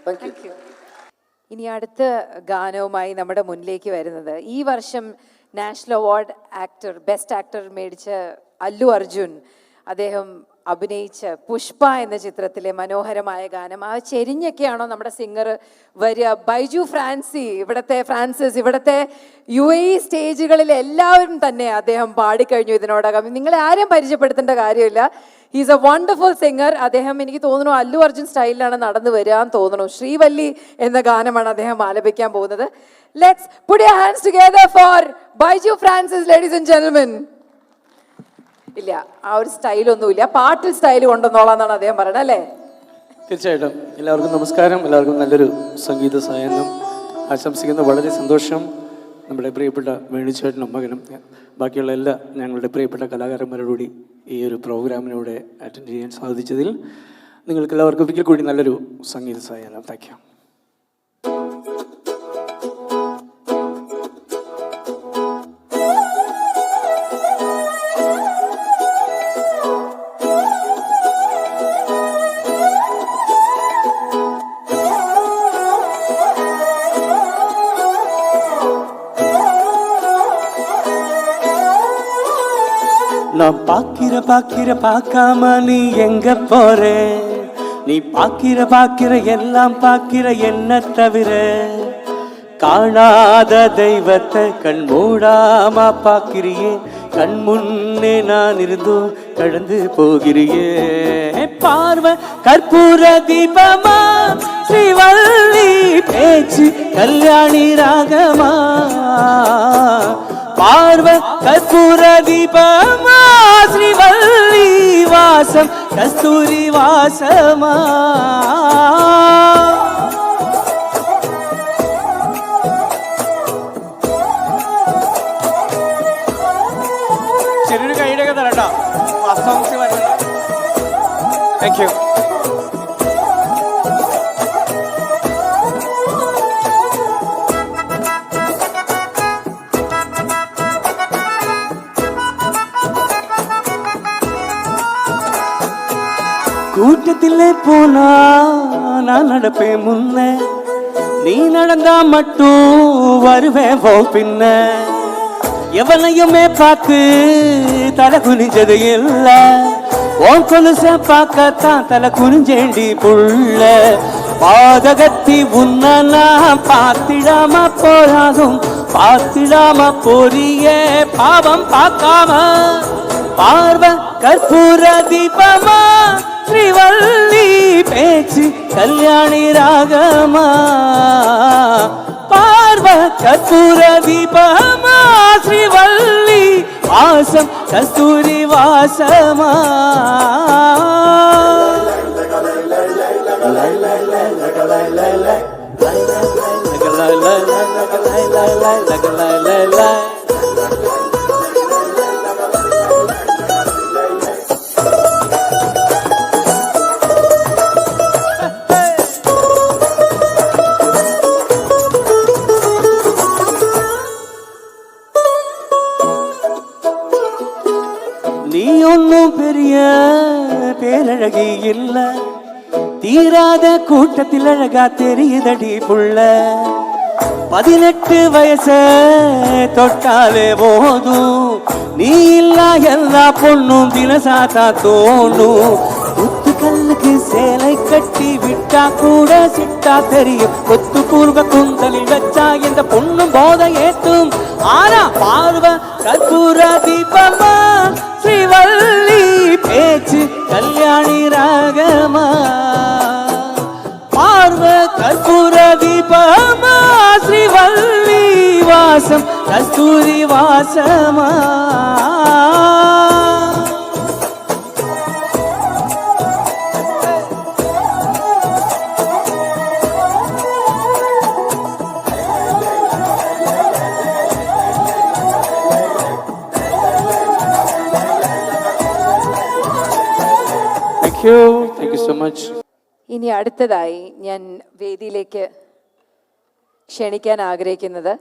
Thank you. ഇനി അടുത്ത ഗാനവുമായി നമ്മുടെ മുന്നിലേക്ക് വരുന്നത് ഈ വർഷം national award actor, best actor മേടിച്ച അല്ലു അർജുൻ, അദ്ദേഹം അഭിനയിച്ച പുഷ്പ എന്ന ചിത്രത്തിലെ മനോഹരമായ ഗാനം. ആ ചെരിഞ്ഞൊക്കെയാണോ നമ്മുടെ സിംഗർ വരിക? ബൈജു ഫ്രാൻസിസ് ഇവിടുത്തെ UAE സ്റ്റേജുകളിൽ എല്ലാവരും തന്നെ അദ്ദേഹം പാടിക്കഴിഞ്ഞു ഇതിനോടകം. നിങ്ങളെ ആരെയും പരിചയപ്പെടുത്തേണ്ട കാര്യമില്ല. He's A wonderful singer. അദ്ദേഹം എനിക്ക് തോന്നുന്നു അല്ലു അർജുൻ സ്റ്റൈലിലാണ് നടന്നു വരിക എന്ന് തോന്നുന്നു. ശ്രീവല്ലി എന്ന ഗാനമാണ് അദ്ദേഹം ആലപിക്കാൻ പോകുന്നത്. Let's put your hands together for Baiju Francis, ladies and gentlemen. ഇല്ല, ആ ഒരു സ്റ്റൈലൊന്നുമില്ല, പാട്ടിൽ സ്റ്റൈൽ കൊണ്ടുവന്നോളാന്നാണ് അദ്ദേഹം പറയുന്നത്, അല്ലേ? തീർച്ചയായിട്ടും. എല്ലാവർക്കും നമസ്കാരം. എല്ലാവർക്കും നല്ലൊരു സംഗീത സായാഹ്നം ആശംസിക്കുന്നു. വളരെ സന്തോഷം. നമ്മുടെ പ്രിയപ്പെട്ട വേണുചേട്ടനും മകനും ബാക്കിയുള്ള എല്ലാ ഞങ്ങളുടെ പ്രിയപ്പെട്ട കലാകാരന്മാരോടുകൂടി ഈ ഒരു പ്രോഗ്രാമിനൂടെ അറ്റൻഡ് ചെയ്യാൻ സാധിച്ചതിൽ നിങ്ങൾക്ക് എല്ലാവർക്കും ഒരിക്കൽ കൂടി നല്ലൊരു സംഗീത സായാഹ്നം. Thank you. நான் பார்க்காம நீ எங்க போற? நீ பார்க்கிற எல்லாம் பார்க்கிற என்ன தவிர காணாத தெய்வத்தை கண் மூடாம பார்க்கிறியே. கண் முன்னே நான் இருந்தும் கடந்து போகிறியே. பார்வை கற்பூர தீபமா, ஸ்ரீவல்லி பேச்சு கல்யாணி ராகமா. பார்வை கற்பூர தீபமா, ஸ்ரீவல்லி வாசம் கஸ்தூரி வாசமா. ചെറിയൊരു കൈയുടെ തരട്ടോ. Thank you. கூட்டத்திலே போனா நான் நடப்பேன் முன்ன, நீ நடந்தா மட்டும் வருவேன் போ பின்ன. எவனையுமே பார்த்து தலை குனிஞ்சது இல்ல, உன் கொலுச பார்க்கத்தான் தலை குனிஞ்சேண்டி புள்ள. பாதகத்தி உன்ன நான் பார்த்திடாம போராதும், பார்த்திடாம போறியே பாவம் பார்க்காம. பார்வை கற்பூர தீபமா, ஸ்ரீவல்லி பேச்சு கல்யாணி ராகமா. பார்வை கற்பூர தீபமா, ஸ்ரீவல்லி வாசம் கஸ்தூரி வாசமா. நீ ஒன்னும் பெரிய பேரழகி இல்ல, தீராத கூட்டத்தில் அழகா தெரியுதடி புள்ள. 18 வயச தொட்டாலே போதும், நீ இல்ல எல்லா பொண்ணும் தினசாத்தா தோணும். குத்து கல்லுக்கு சேலை கட்டி விட்டா கூட சிட்டா தெரியும், கொத்து பூர்வ குந்தலில் வச்சா இந்த பொண்ணும் போதை ஏற்றும். ஆனா பார்வை கற்பூர தீபமா, ஸ்ரீவல்லி பேச்சு கல்யாணி ராகமா. பார்வை கற்பூர தீபமா, ஸ்ரீவல்லி வாசம் கஸ்தூரி வாசமா. Thank you so much. ഇനി അടുത്തതായി ഞാൻ വേദിയിലേക്ക് ക്ഷണിക്കാൻ ആഗ്രഹിക്കുന്നത്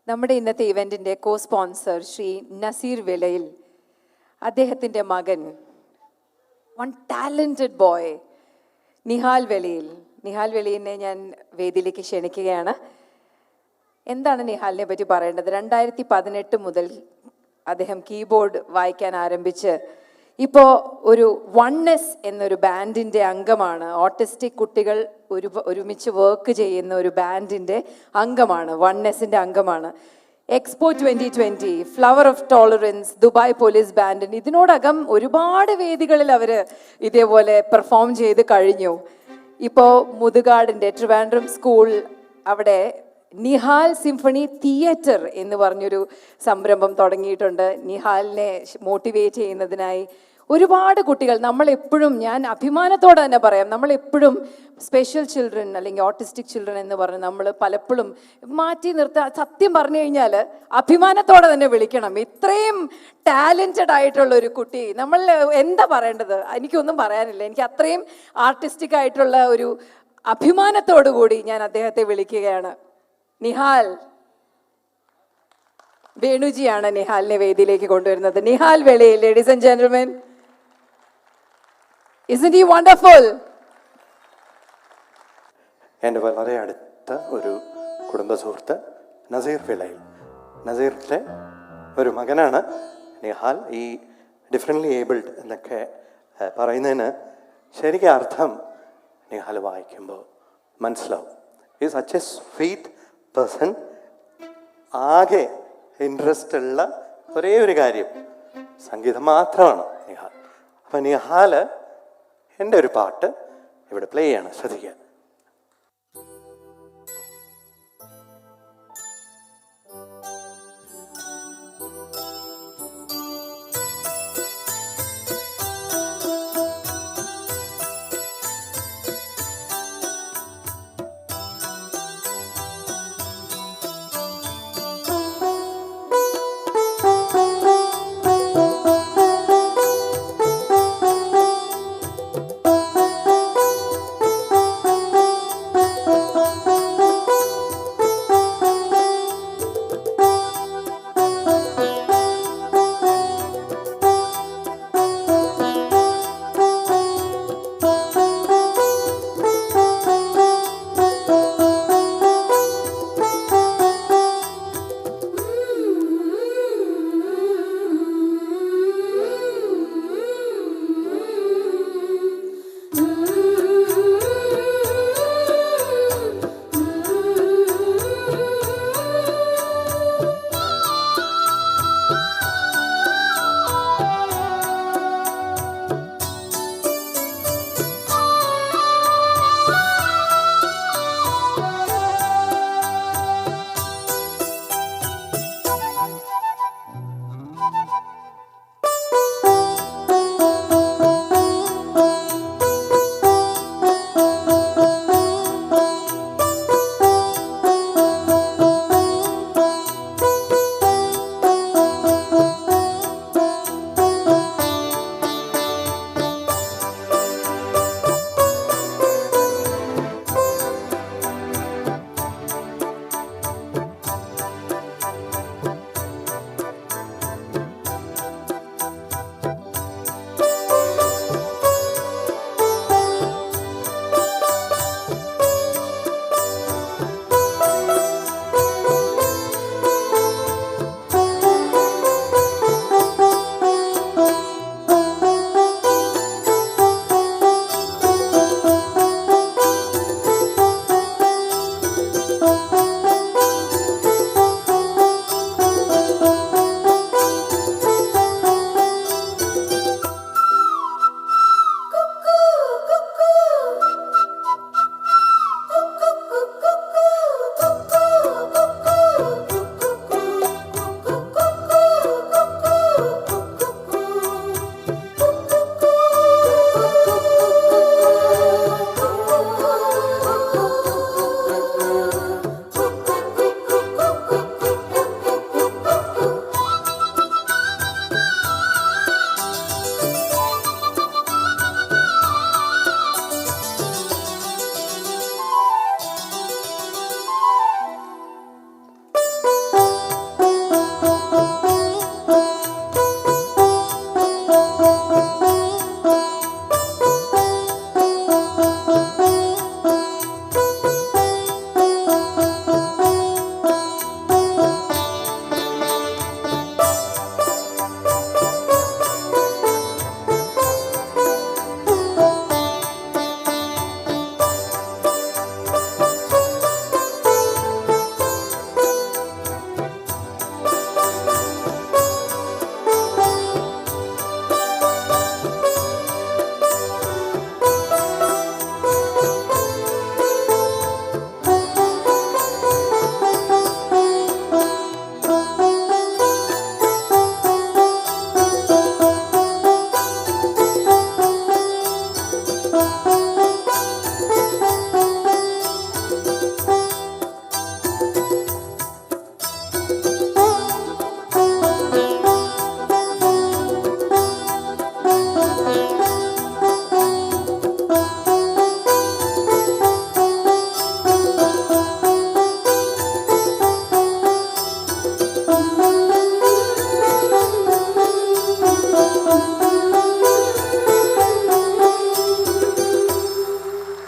നമ്മുടെ ഇന്നത്തെ ഇവന്റിന്റെ കോ സ്പോൺസർ ശ്രീ നസീർ വെലയിൽ, അദ്ദേഹത്തിൻ്റെ മകൻ, വൺ ടാലന്റഡ് ബോയ് നിഹാൽ വെളിയിലിനെ ഞാൻ വേദിയിലേക്ക് ക്ഷണിക്കുകയാണ്. എന്താണ് നിഹാലിനെ പറ്റി പറയേണ്ടത്? 2018 മുതൽ അദ്ദേഹം കീബോർഡ് വായിക്കാൻ ആരംഭിച്ച് ഇപ്പോൾ ഒരു വൺനെസ് എന്നൊരു ബാൻഡിൻ്റെ അംഗമാണ്. ഓട്ടിസ്റ്റിക് കുട്ടികൾ ഒരുമിച്ച് വർക്ക് ചെയ്യുന്ന ഒരു ബാൻഡിൻ്റെ അംഗമാണ്, വൺനെസ്സിൻ്റെ അംഗമാണ്. Expo 2020, flower of tolerance, Dubai police ബാൻഡിന് ഇതിനോടകം ഒരുപാട് വേദികളിൽ അവർ ഇതേപോലെ പെർഫോം ചെയ്ത് കഴിഞ്ഞു. ഇപ്പോൾ മുതുകാടിൻ്റെ ട്രിവാൻഡ്രം സ്കൂൾ അവിടെ നിഹാൽ സിംഫണി തിയേറ്റർ എന്ന് പറഞ്ഞൊരു സംരംഭം തുടങ്ങിയിട്ടുണ്ട്. നിഹാലിനെ മോട്ടിവേറ്റ് ചെയ്യുന്നതിനായി ഒരുപാട് കുട്ടികൾ, നമ്മളെപ്പോഴും, ഞാൻ അഭിമാനത്തോടെ തന്നെ പറയാം, നമ്മളെപ്പോഴും സ്പെഷ്യൽ ചിൽഡ്രൻ അല്ലെങ്കിൽ ഓട്ടിസ്റ്റിക് ചിൽഡ്രൻ എന്ന് പറഞ്ഞ് നമ്മൾ പലപ്പോഴും മാറ്റി നിർത്താൻ, സത്യം പറഞ്ഞു കഴിഞ്ഞാൽ അഭിമാനത്തോടെ തന്നെ വിളിക്കണം. ഇത്രയും ടാലൻറ്റഡ് ആയിട്ടുള്ള ഒരു കുട്ടി, നമ്മൾ എന്താ പറയേണ്ടത്? എനിക്കൊന്നും പറയാനില്ല. എനിക്ക് അത്രയും ആർട്ടിസ്റ്റിക് ആയിട്ടുള്ള ഒരു അഭിമാനത്തോടു കൂടി ഞാൻ അദ്ദേഹത്തെ വിളിക്കുകയാണ്. നിഹാൽ, വേണുജിയാണ് നിഹാലിനെ വേദിയിലേക്ക് കൊണ്ടുവരുന്നത്. നിഹാൽ വെളിയിൽ, ladies and gentlemen. Isn't he wonderful? എൻ്റെ വളരെ അടുത്ത ഒരു കുടുംബ സുഹൃത്ത് നസീർ വിളയിൽ, നസീറിൻ്റെ ഒരു മകനാണ് നിഹാൽ. ഈ ഡിഫറെൻ്റ്ലി ഏബിൾഡ് എന്നൊക്കെ പറയുന്നതിന് ശരിക്കും അർത്ഥം നിഹാൽ വായിക്കുമ്പോൾ മനസ്സിലാവും. ഈ സച്ച് എ സ്വീറ്റ് പേഴ്സൺ. ആകെ ഇൻട്രസ്റ്റ് ഉള്ള ഒരേ ഒരു കാര്യം സംഗീതം മാത്രമാണ് നിഹാൽ. അപ്പം നിഹാൽ എൻ്റെ ഒരു പാട്ട് ഇവിടെ പ്ലേ ചെയ്യാണ്, ശ്രദ്ധിക്കുക.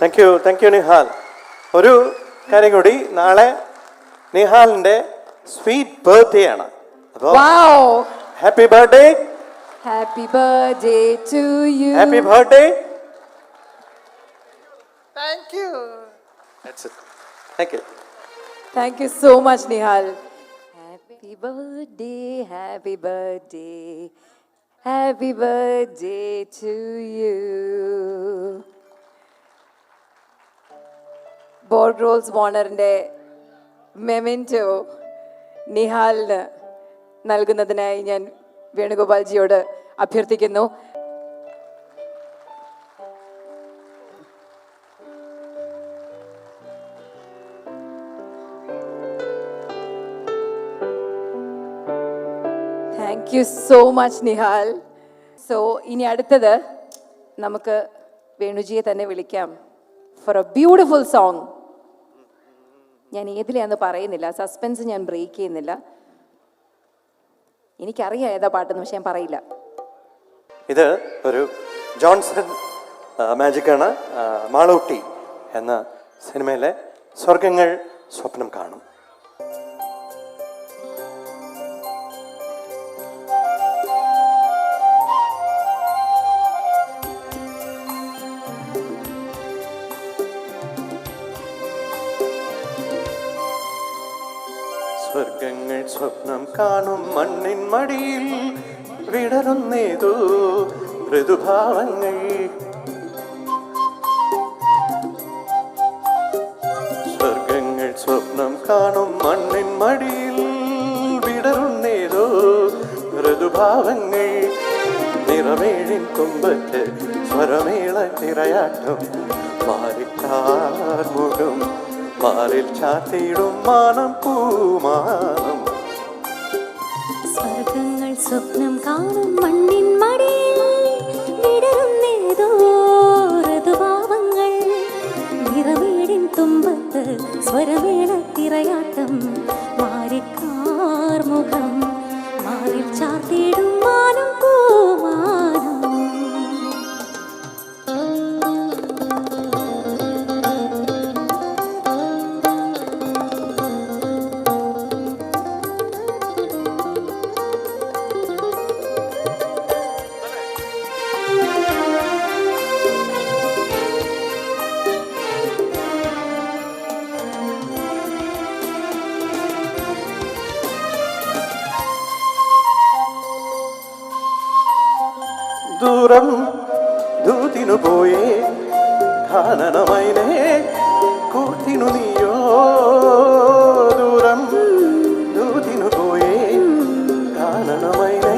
Thank you Nihal. ഒരു കാര്യം കൂടി, നാളെ നിഹാലിൻ്റെ സ്വീറ്റ് ബർത്ത്ഡേ ആണ്. അപ്പോൾ Wow! Happy birthday, Happy birthday to you. Happy birthday. Thank you. That's it. Thank you. Thank you so much, Nihal. Happy birthday, happy birthday, happy birthday to you. Board rolls മോണറിൻ്റെ memento നിഹാലിന് നൽകുന്നതിനായി ഞാൻ വേണുഗോപാൽജിയോട് അഭ്യർത്ഥിക്കുന്നു. Thank you so much Nihal. So ഇനി അടുത്തത് നമുക്ക് വേണുജിയെ തന്നെ വിളിക്കാം ഫോർ എ ബ്യൂട്ടിഫുൾ സോങ്. ഞാൻ ഏതിലാന്ന് പറയുന്നില്ല, സസ്പെൻസ് ഞാൻ ബ്രേക്ക് ചെയ്യുന്നില്ല. എനിക്കറിയാം ഏതാ പാട്ടെന്ന്, പക്ഷെ ഞാൻ പറയില്ല. ഇത് ഒരു ജോൺസൺ മാജിക്കാണ്. മാളൂട്ടി എന്ന സിനിമയിലെ സ്വർഗങ്ങൾ സ്വപ്നം കാണും. സ്വർഗങ്ങൾ സ്വപ്നം കാണും മണ്ണിൻ മടിയിൽ വിടരുന്നേതോ ഋതുഭാവങ്ങൾ. സ്വർഗങ്ങൾ സ്വപ്നം കാണും മണ്ണിൻ മടിയിൽ വിടരുന്നേതോ ഋതുഭാവങ്ങൾ. നിറമേഴിൻ തുമ്പത്ത് സ്വരമേള തിരയാട്ടം മാറിക്കാർമുഖം മാറിൽ ചാത്തിയിടും മാനം പൂമാനം. സ്വർഗങ്ങൾ സ്വപ്നം കാണും മണ്ണിൻ മടിയിൽ വിടരുന്നേതോ ഋതുഭാവങ്ങൾ. നിറമേടിൻ തുമ്പത്ത് സ്വരമേള തിരയാട്ടം മാറിക്കാർമുഖം മാറിൽ ചാത്തിയിടും മാനം പൂമാനം. ദൂരം ദൂതിനു പോയേ ഖാനനമൈനേ കൂട്ടിനു നീയോ. ദൂരം ദൂതിനു പോയേ ഖാനനമൈനേ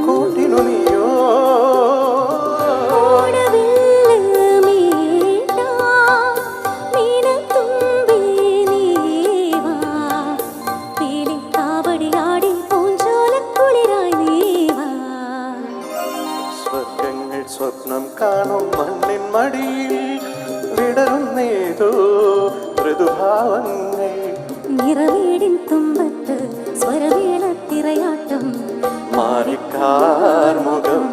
കൂട്ടിനു നീയോ. സ്വപ്നം കാണും മണ്ണിൻ മടിയിൽ വിടരുന്നേതോ ഋതുഭാവങ്ങൾ. നിറവേടിൻ തുമ്പത്ത് സ്വരവേള തിരയാട്ടം മാറിക്കാർമുഖം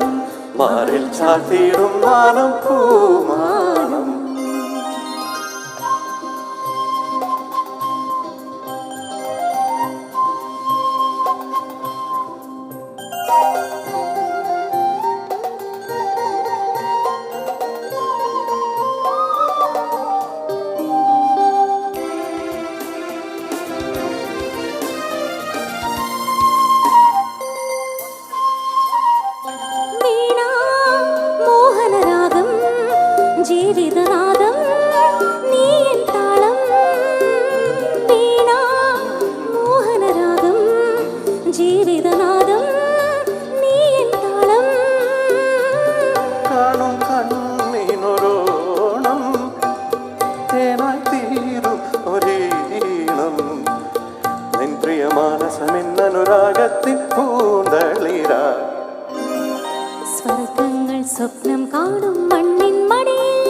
മാറിൽ ചാത്തിയിടും മാനം പൂമാനം. ജീവിതനാദം നീ എൻ താളം. വീണ മോഹനരാഗം ജീവിതനാദം നീ എൻ താളം. കാണും കണ്ണീനൊരോണം തേനായി തീരും ഒരീണം. നിൻ പ്രിയ മാനസമിന്നനുരാഗത്തിൽ പൂന്തളിര. സ്വർഗങ്ങൾ സ്വപ്നം കാണും മണ്ണിൻ മടിയിൽ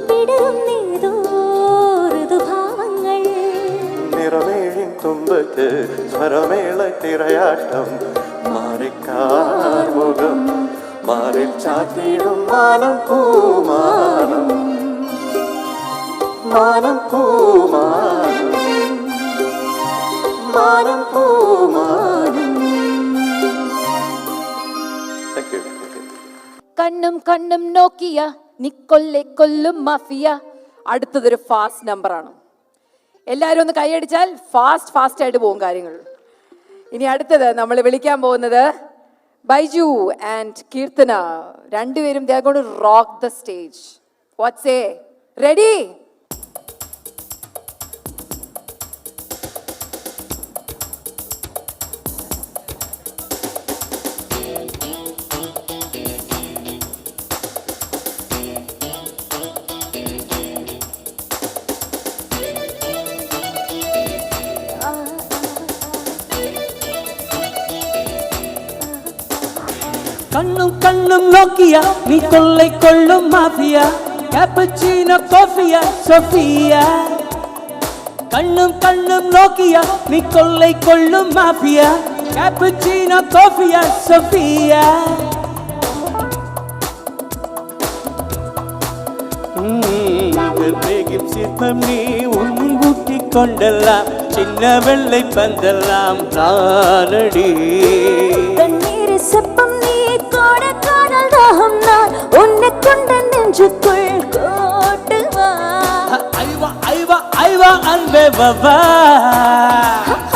വിടരുന്നേതോ ഋതുഭാവങ്ങൾ. നിറമേഴിൻ തുമ്പത്ത് സ്വരമേള തിരയാട്ടം മാറിക്കാർമുഖം മാറിൽ ചാത്തിയിടും മാനം പൂമാനം. മാനം പൂമാനം മാനം പൂമാനം. Thank you. കണ്ണും കണ്ണും നോക്കിയ നിക്കൊല്ലെ കൊല്ലും മാഫിയ. അടുത്തതൊരു ഫാസ്റ്റ് നമ്പറാണ്. എല്ലാവരും ഒന്ന് കൈയടിച്ചാൽ ഫാസ്റ്റ് ആയിട്ട് പോകും കാര്യങ്ങൾ. ഇനി അടുത്തത് നമ്മൾ വിളിക്കാൻ പോകുന്നത് ബൈജു ആൻഡ് കീർത്തന. രണ്ടുപേരും they are going to rock the stage. What say? Ready? കണ്ണും കണ്ണും നോക്കിയ നീ കൊള്ളை കൊള്ളും മാഫിയ കാപ്പച്ചീനോ കോഫിയ സോഫിയ. കണ്ണും കണ്ണും നോക്കിയ നീ കൊള്ളை കൊള്ളും മാഫിയ കാപ്പച്ചീനോ കോഫിയ സോഫിയ. சிற்பம் நீ உன்கூட்டி கொண்டெல்லாம் சின்ன வெள்ளை பந்தெல்லாம் தானடி. தண்ணீரை செப்பம் நீ கோட காதல் தாகம் நான் உன்னை கொண்ட நெஞ்சுக்குள் கோட்டுவா. ஐவா ஐவா ஐவா அன்பே பாபா.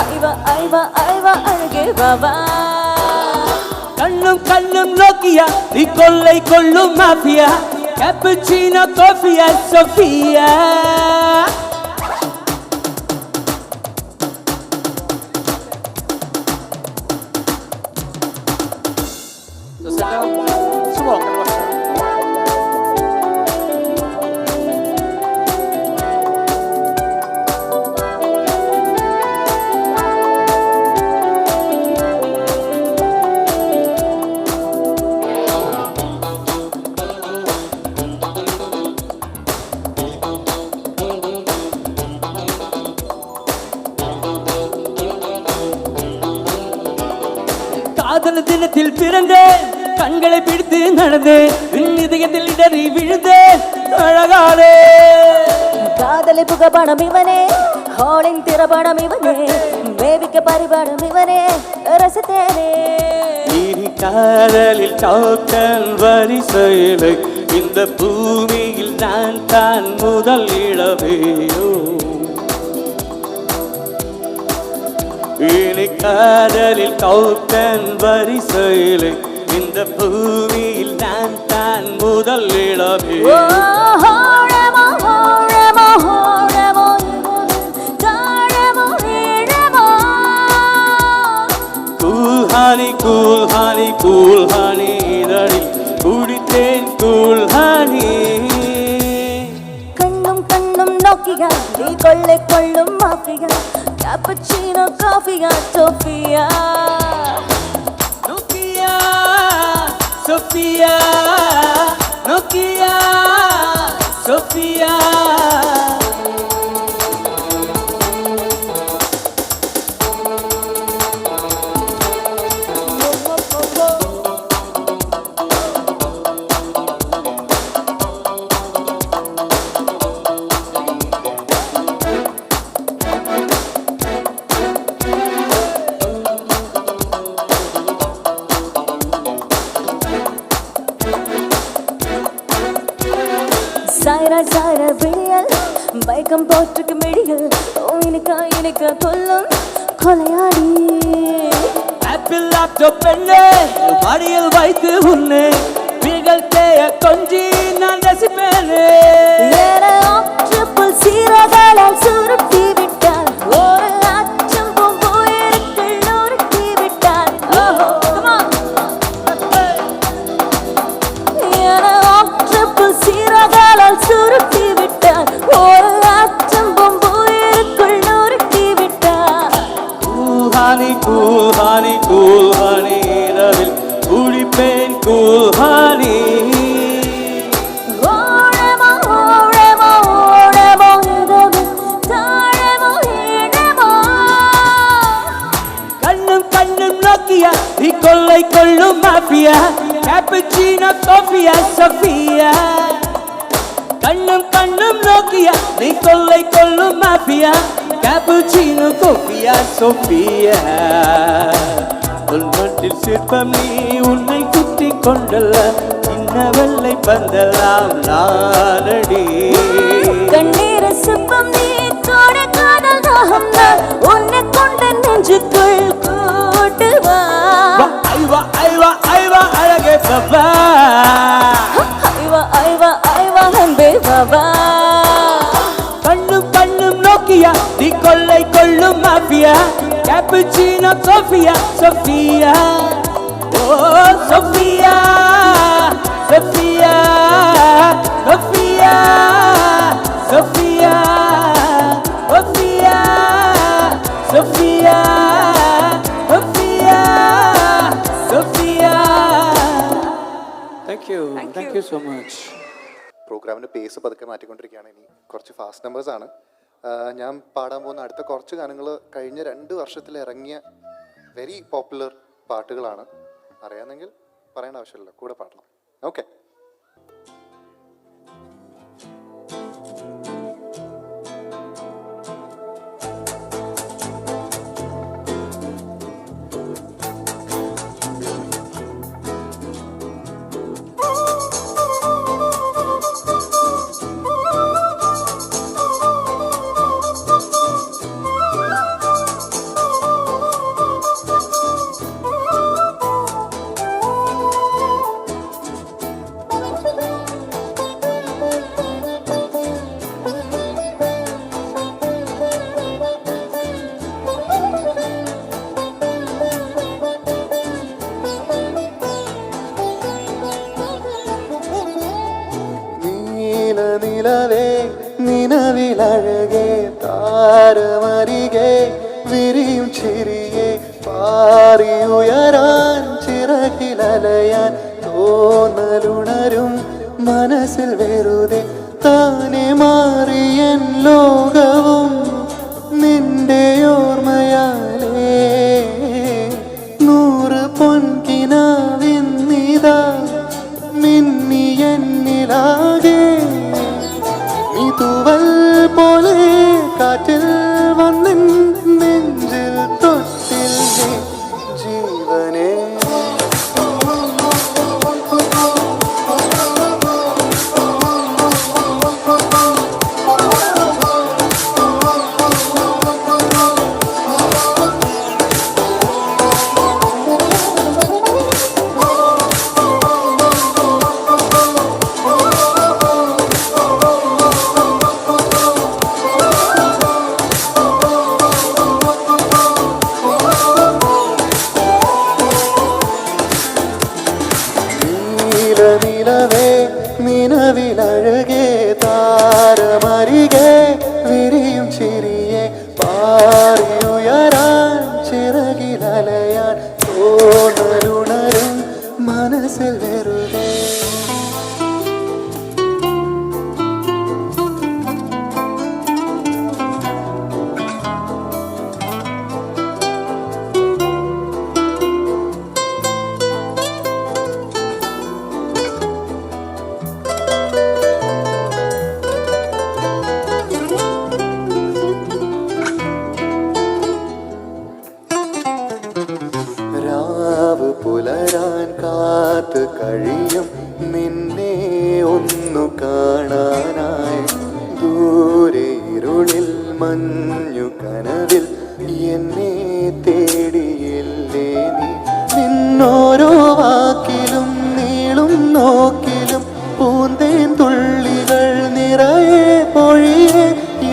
ஐவா ஐவா ஐவா அழகே பாபா. கண்ணும் கண்ணும் நோக்கியா நீ கொள்ளை கொள்ளும் மாஃபியா கேப்புச்சீனோ காஃபியா சோஃபியா. காதல் தினத்தில் பிறந்தேன் கண்களை பிடித்து நடந்தேன் இதயத்தில் இடறி விழுந்தேன் அழகாலே. காதலை புகப்படம் இவனே ஹாலின் திறப்படம் இவனே வேவிக்க பரிபாடம் இவனே ரசித்தேனே. இனி காதலில் டாப்டன் வரிசையிலே இந்த பூமியில் நான் தான் முதல் இளவேயோ. இனி காதலில் டாப்டன் வரிசையிலே இந்த பூமியில் நான் தான் முதல் இளவேயோ. கூல் ஹானி இதழில் குடித்தேன் கூல் ஹானி. கண்ணும் கண்ணும் நோக்கியா நீ கொள்ளை கொள்ளும் மாஃபியா காப்புச்சீனோ காஃபியா Sofia. Nokia Sofia Nokia Sofia. சாயரா சாயர விழியல் வைக்கம் போற்றுக்கு மிழியல் இனிக்க கொல்லும் கொலையாடி. ஆப்பிள் லேப்டாப் பெண்ணே மடியில் வைத்து உன்னை விழிகள் தேய கொஞ்சி நான் ரசிப்பேனே. ட்ரிபிள் சீரகளால் சுருட்டி விட்டால் ஒரு அச்சம் பூங்குயிலுக்குள் நொறுக்கி விட்டால். ட்ரிபிள் சீரகளால் சுருட்டி விட்டால் ஒரு அச்சம் பூங்குயிலுக்குள் நொறுக்கி விட்டால். கூல் ஹானி இரவில் குடிப்பேன் கூல் ஹானி. கண்ணும் கண்ணும் நோக்கியா நீ கொள்ளை கொள்ளும் மாஃபியா கேப்புச்சீனோ காஃபியா சோஃபியா. കണ്ണും കണ്ണും നോക്കിയ നീ കൊള്ളൈ കൊള്ളും മാഫിയ കാപ്പുച്ചീനോ കോഫിയ സോഫിയ ഉൾമട്ടിൽ ശില്പം നീ ഉன்னை കുത്തി കൊണ്ടല്ല ഇന്ന വെള്ളை പന്തലാം നാനടി കണ്ണീര സിപ്പം നീ തോട കാതൽ ദാഹം ഞാൻ ഉന്നെ കൊണ്ട് നെഞ്ചുക്കുൾ കൂട്ടുവാ ஐவா ஐவா ஐவா அழகே பாபா ஐவா ஐவா ஐவா அன்பே பாபா கண்ணும் கண்ணும் நோக்கியா நீ கொள்ளை கொள்ளும் mafia cappuccino Sofia Sofia oh Sofia Sofia Sofia Sofia Sofia Sofia thank you so much. പ്രോഗ്രാമിൻ്റെ പേസ് പതുക്കെ മാറ്റിക്കൊണ്ടിരിക്കുകയാണ്. ഇനി കുറച്ച് ഫാസ്റ്റ് നമ്പേഴ്സാണ്. ഞാൻ പാടാൻ പോകുന്ന അടുത്ത കുറച്ച് ഗാനങ്ങൾ കഴിഞ്ഞ 2 വർഷത്തിൽ ഇറങ്ങിയ വെരി പോപ്പുലർ പാട്ടുകളാണ്. അറിയാമെങ്കിൽ പറയേണ്ട ആവശ്യമില്ല, കൂടെ പാടണം. ഓക്കെ. നിലവേ നിലവിലഴകേ താരമരികെ വിരിയും ചിരിയെ പാറിയുയരാൻ ചിറകിലലയാൻ തോന്നലുണരും മനസ്സിൽ വെറുതെ താനെ മാറിയൻ ലോകവും നിന്റെ ഓർമ്മയാലേ 100 പൊൻകിനാവിന്നിതാ മിന്നി എന്നിലാകെ നീ തൂവൽ പോലെ കാറ്റിൽ വന്നിൻ നെഞ്ചിൽ തൊട്ടിൽ ജീവനേ നിലവേ നിലവിലഴകേ താരമരികെ വിരിയും ചിരിയെ പാറിയുയരാൻ ചിറകിലലയാൻ തോന്നലുണരും മനസ്സിൽ വെറുതെ രാവ് പുലരാൻ കാത്ത് കഴിയും നിന്നെ ഒന്നു കാണാനായി ദൂരെ ഇരുളിൽ മഞ്ഞു കനവിൽ എന്നെ തേടിയില്ലേ നീ നിന്നോരോ വാക്കിലും നീളും നോക്കിലും പൂന്തേൻ തുള്ളികൾ നിറയെ പൊഴിയെ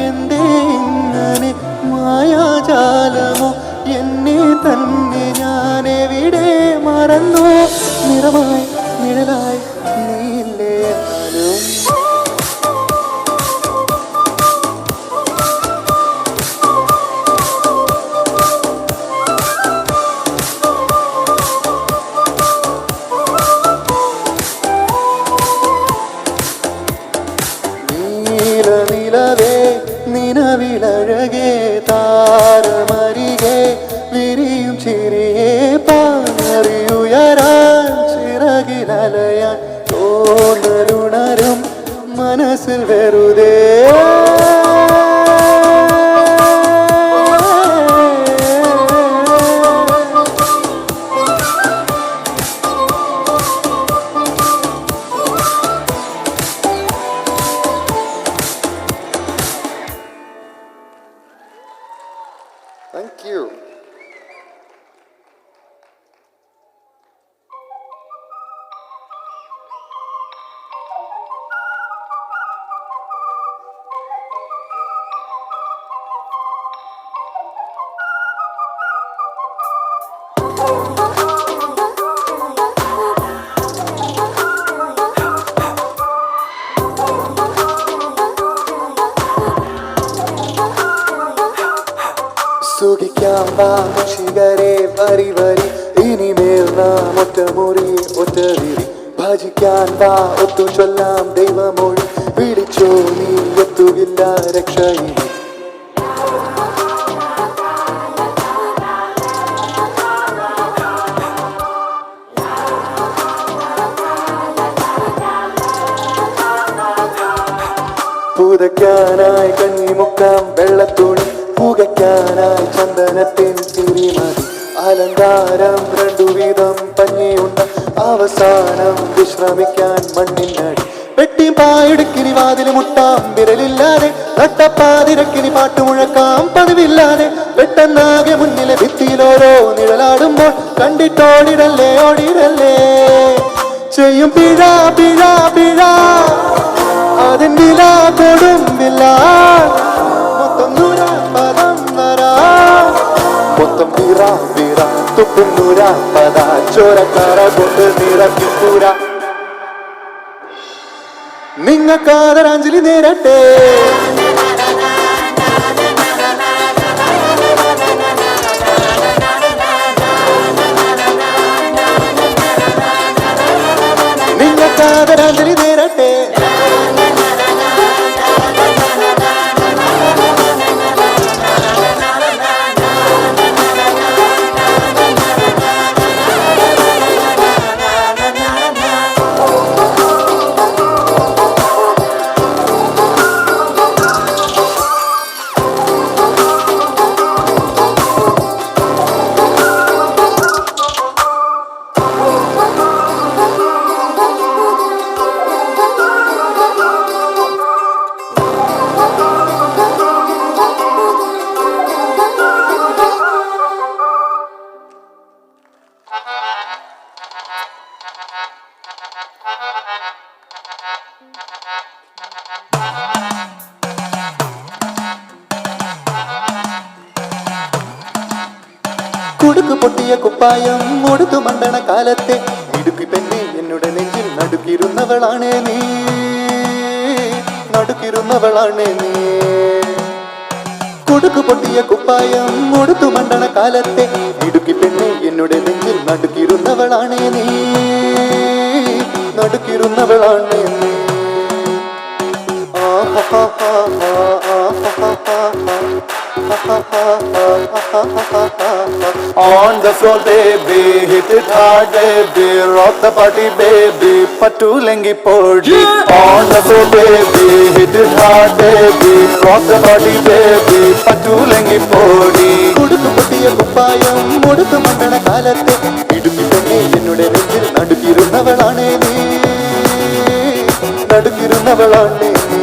എന്തേ ഇങ്ങനെ മായാജാലമോ എന്നെ തന്നെ ഞാനെവിടെ മറന്നു നിറമായി നിഴലായി നീയില്ലേ ഞാനും നിലവേ നിലവിലഴകേ താരമരികെ വിരിയും ചിരിയെ പാറിയുയരാൻ ചിറകിലലയാൻ തോന്നലുണരും മനസ്സിൽ മനസ്സിൽ വെറുതെ Thank you. സുഖിക്കാം വാ മുഷികരെ വരി വരി ഇനിമേൽ നാം ഒറ്റമുറി ഒറ്റവിരി ഭജിക്കാൻ വാ ഒത്തു ചൊല്ലാം ദൈവമൊഴി വിളിച്ചോ നീ എത്തുകില്ല രക്ഷയിനി പുതയ്ക്കാനായി കഞ്ഞിമുക്കാം വെള്ളത്തുണി പുകയ്ക്കാനായി ചന്ദനത്തിൻ തിരിമതി അലങ്കാരം രണ്ടു വീതം പഞ്ഞിയുണ്ട് അവസാനം വിശ്രമിക്കാൻ മണ്ണിനടി വെട്ടി പായിടുക്കിനി വാതിൽ മുട്ടാം വിരലില്ലാതെ നട്ടപ്പാതിരക്കിനി പാട്ടുമുഴക്കാം പതിവില്ലാതെ പെട്ടെന്നാകെ മുന്നിലെ ഭിത്തിയിലോരോ നിഴലാടുമ്പോൾ കണ്ടിട്ടോടിടല്ലേ ഓടിടല്ലേ ചെയ്യും പിഴ പിഴ പിഴ അതിനില കൊടുമ്പില്ല മൊത്തം നൂരാ പദം വരാ മൊത്തം വീറ വീറ തുപ്പും നൂരാ പദ ചോരക്കാര കൊണ്ട് നിറക്കിപ്പൂര നിങ്ങൾക്കാദരാഞ്ജലി നേരട്ടെ നിങ്ങൾക്കാദരാഞ്ജലി നേരട്ടെ കുടുക്ക് പൊട്ടിയ കുപ്പായം മുടുത്തു മണ്ടണ കാലത്തെ ഇടുക്കി പെണ്ണെ എന്നുടെ നെഞ്ചിൽ നടുക്കിരുന്നവളാണേ നീ നടുക്കിരുന്നവളാണേ നീ കുടുക്ക് പൊട്ടിയ കുപ്പായം മുടുത്തു മണ്ടണ കാലത്തെ ഇടുക്കി പെണ്ണെ എന്നുടെ നെഞ്ചിൽ നടുക്കിരുന്നവളാണേ നീ നടുക്കിരുന്നവളാണേ നീ On the floor, baby, hit it hard, baby, rock the party, baby, patulengi podi. On the floor, baby, hit it hard, baby, rock the party, baby, patulengi podi. കുടുക്ക് പൊട്ടിയ കുപ്പായം മുടുത്തു മണ്ടണ കാലത്തെ ഇടുക്കി പെണ്ണെ എന്നുടെ നെഞ്ചിൽ നടുക്കിരുന്നവളാണേ നീ നടുക്കിരുന്നവളാണേ നീ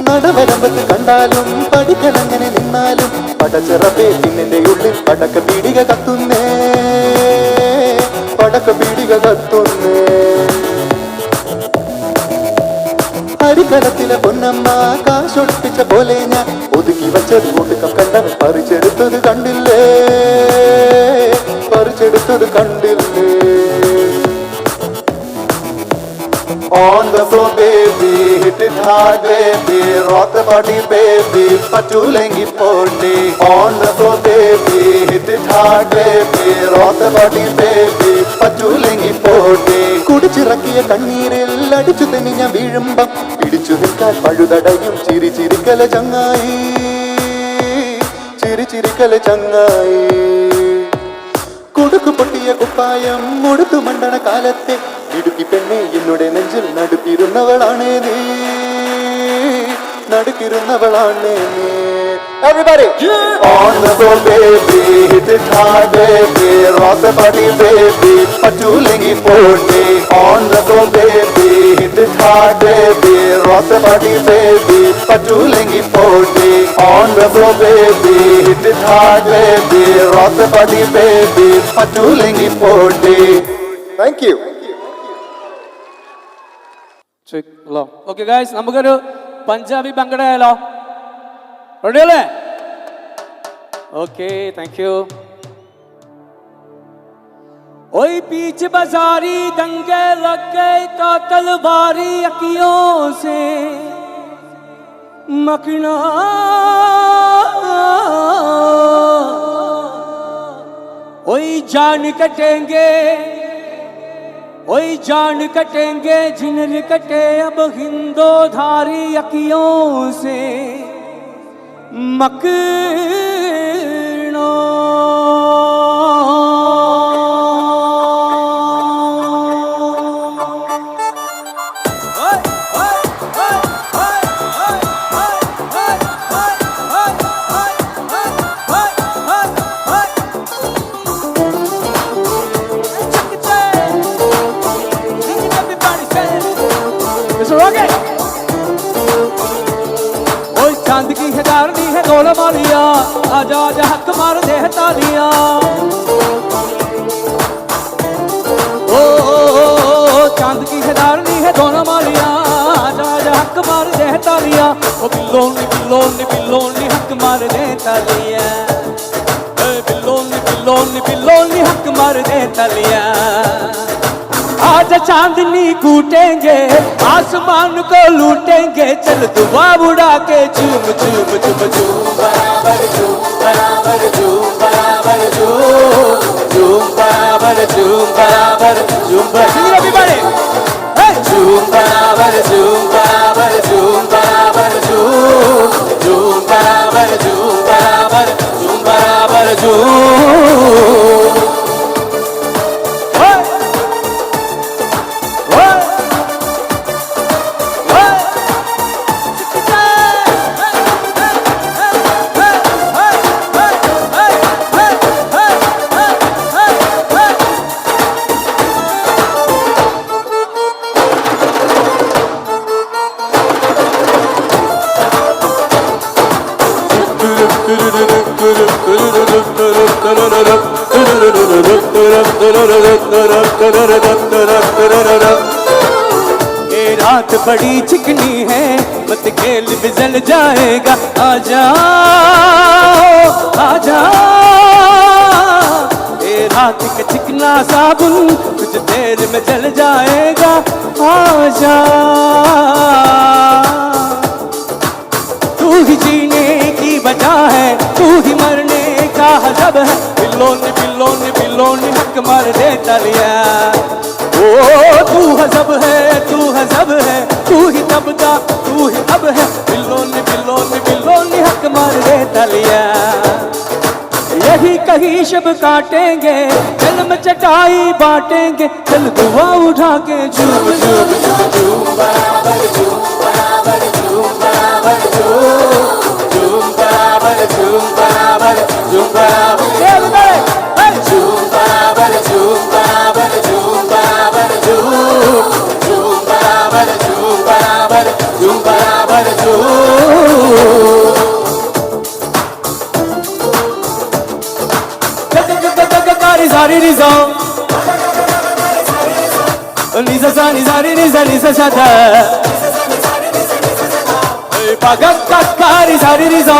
നടവരമ്പത്ത് കണ്ടാലും പഠിക്കലങ്ങനെ നിന്നാലും പടച്ചിറപ്പേ പിന്നിന്റെ ഉള്ളിൽ പടക്ക പീടിക കത്തുന്നേ പടക്ക പീടിക കത്തുന്നേ അരിക്കലത്തിലെ പൊന്നമ്മ കാശൊടുപ്പിച്ച പോലെ ഞാൻ ഒതുക്കി വച്ചത് ഒടുക്കം കണ്ടവൻ പറിച്ചെടുത്തത് കണ്ടില്ലേ പറിച്ചെടുത്തത് കണ്ടില്ലേ On the floor, baby, hit it hard, baby, rock the party, baby, patulengi podi. On the floor, baby, hit it hard, baby, rock the party, baby, patulengi podi. കുടിച്ചിറക്കിയ കണ്ണീരിൽ അടിച്ചു തന്നെ ഞാൻ വീഴുമ്പം പിടിച്ചു നിൽക്കാൻ പഴുതടയും ചിരി ചിരിക്കല ചങ്ങായി ചിരി ചിരിക്കല ചങ്ങായി കുടുക്കു പൊട്ടിയ കുപ്പായം മുടുത്തു മണ്ടണ കാലത്തെ ഇടുക്കി പെണ്ണെ എന്നോട് നെഞ്ചിൽ നടുക്കിരുന്നവളാണേ നീ, നടുക്കിരുന്നവളാണേ നീ. Everybody! On the floor, baby, hit it hard, baby, rock the body, baby, patulengi ponni. On the floor, baby, hit it hard, baby, rock the body, baby, patulengi ponni. On the floor, baby, hit it hard, baby, rock the body, baby, patulengi ponni. Thank you. Hello okay guys, നമുക്കൊരു Punjabi പങ്കടയാലോ? Ready അല്ലേ? Okay, thank you. ओए पीछ बाजारी दंगे लग गए कातल बारी अखियों से मकना, ओए जान कटेंगे, ओए जान कटेंगे जिनर कटे अब हिंदो धारी अखियों से मकना। चांद की है गारनी है गोल मारिया, आजा आजा हक मार दे तालिया। ओ चांद की है गारनी है गोल मारिया, आजा आजा हक मार दे तालिया। ओ बिल्लोनी बिल्लोनी बिल्लोनी हक मार दे तालिया, बिल्लोनी बिल्लोनी बिल्लोनी हक मार दे तालिया। आज चांदनी कूटेंगे आसमान को लूटेंगे, चल दुआ उड़ा के झूम झूम झूम झूम बराबर झूम बराबर झूम बराबर झूम झूम बराबर झूम बराबर झूम बराबर झूम बराबर झूम बराबर झूम बराबर झूम झूम बराबर झूम बराबर झूम बराबर झूम। ये रात बड़ी चिकनी है, मत खेल बिजल जाएगा, आजा आजा। ये रात का चिकना साबुन कुछ देर में जल जाएगा, आजा। तू ही जीने की वजह है, तू ही मरने का हजब है, बिल्लोनी बिल्लोनी बिल्लोनी हक मार दे तालिया। ओ तू हजब है, तू हजब है, तू ही तब का तू ही अब है, बिल्लोनी बिल्लोनी बिल्लोनी हक मार दे तालिया। यही कहीं शब काटेंगे, जन्म चटाई बांटेंगे, चल दुआ उठा के झूम झूम झूम झूम बराबर झूम बराबर झूम बराबर झूम झूम बराबर झूम बराबर झूम बराबर झूम बराबर झूम बराबर झूम बराबर झूम झूम बराबर झूम बराबर झूम बराबर झूम। सारी रिजा निजा सा निजा रे निजा निजा सा धा पागक काकारी सारी रिजा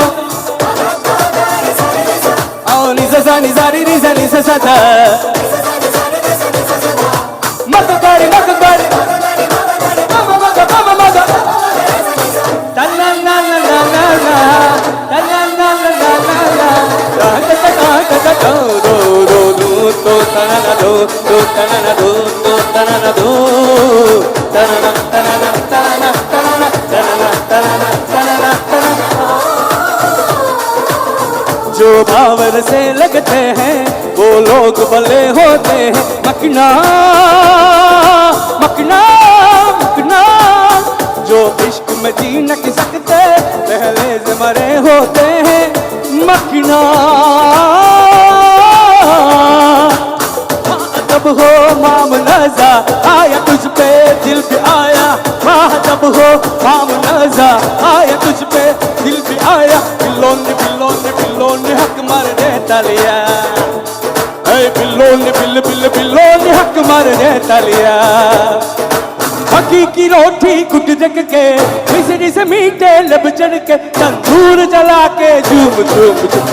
ओ निजा सा निजा रे निजा निजा सा धा मत कारी मामा मामा तन्ना ना ना ना ना तन्ना ना ना ना ना ta do do do do do tanana do do tanana do do tanana do tanana tanana tanana tanana tanana tanana tanana tanana जो बावर से लगते हैं वो लोग भले होते हैं। मकना मकना मकना जो इश्क में जी न सकते पहले से मरे होते हैं। मकना जब हो मामलाजा आया तुझ पे दिल पे आया। जब हो मामलाजा आया तुझ पे दिल पे आया। बिल्लोने बिल्लोने बिल्लोने हक मार दे तालिया। बिल्लोने बिल बिल बिल्लोने हक मार दे तालिया। हकीकी रोटी कुट जग के मिसरी से मीठे लब चढ़ के तंदूर जला के झूम झूम झूम।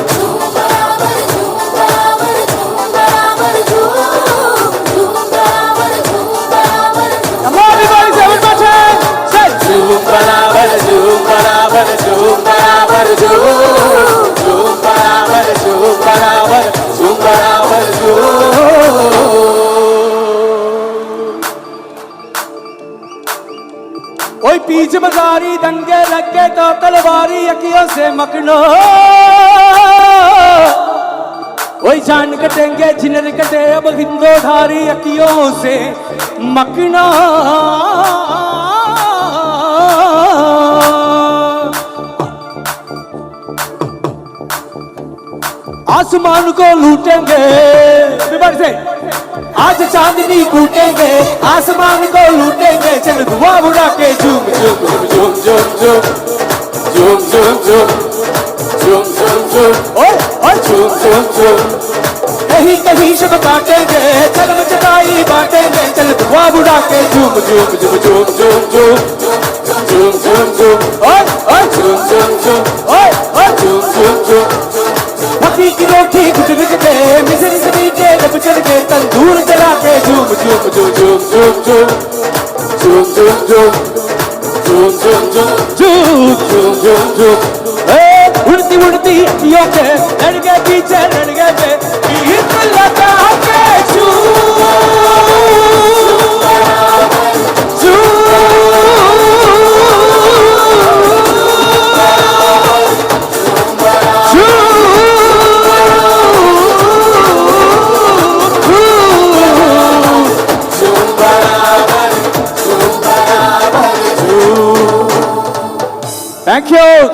कोई पीछ बजारी दंगे लगे तो तलवारी अखियों से मकनो। कोई जान कटेंगे जिनर कटे अब हिंदो धारी अखियों से मकना। आसमान को लूटेंगे से आज चांदनी कूटेंगे। आसमान को लूटेंगे चल धुआं उड़ा के झूम झूम झूम झूम झूम झूम झूम झूम झूम झूम झूम ओए झूम झूम झूम। कहीं कहीं शब काटेंगे चलम चटाई बांटेंगे चल धुआं उड़ा के झूम झूम झूम झूम झूम झूम झूम झूम झूम ओए झूम झूम झूम ओए झूम झूम झूम। हकी की रोटी कुछ बिकते मिसरी से मीठे लब चढ़ के तंदूर जला के झूम झूम झूम झूम झूम झूम झूम झूम झूम झूम झूम झूम झूम झूम झूम। उड़ती उड़ती अखियों के लड़ गए पीछे लड़ गए पे गीत लगा के झूम झूम।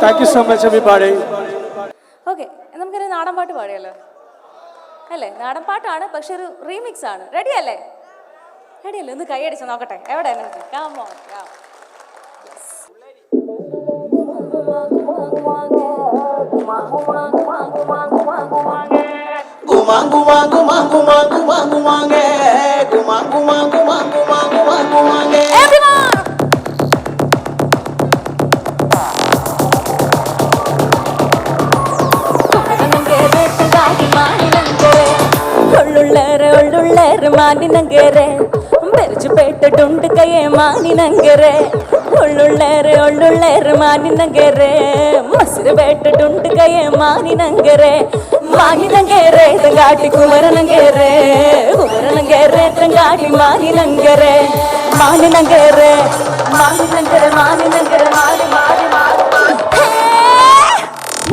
Thank you so much everybody. Okay, നമുക്കൊരു നാടൻ പാട്ട് പാടിയല്ലോ അല്ലേ? നാടൻ പാട്ടാണ്, പക്ഷെ ഒരു റീമിക്സ് ആണ്. റെഡി അല്ലേ? റെഡി അല്ലേ? ഒന്ന് കൈയടിച്ച് നോക്കട്ടെ. എവിടെ മാനിനങ്കരെ ಬೆರಜುಪೇಟೆ ಡುಂಡಕಯೇ ಮಾನಿನಂಗರೆ ಒಳ್ಳುಳ್ಳೇರೆ ಮಾನಿನಂಗರೆ ಮಸರು ಬೇಟೆ ಡುಂಡಕಯೇ ಮಾನಿನಂಗರೆ ತಂಗಾಟಿ ಕುಮರನಂಗರೆ ತಂಗಾಟಿ ಮಾನಿನಂಗರೆ ಮಾನಿ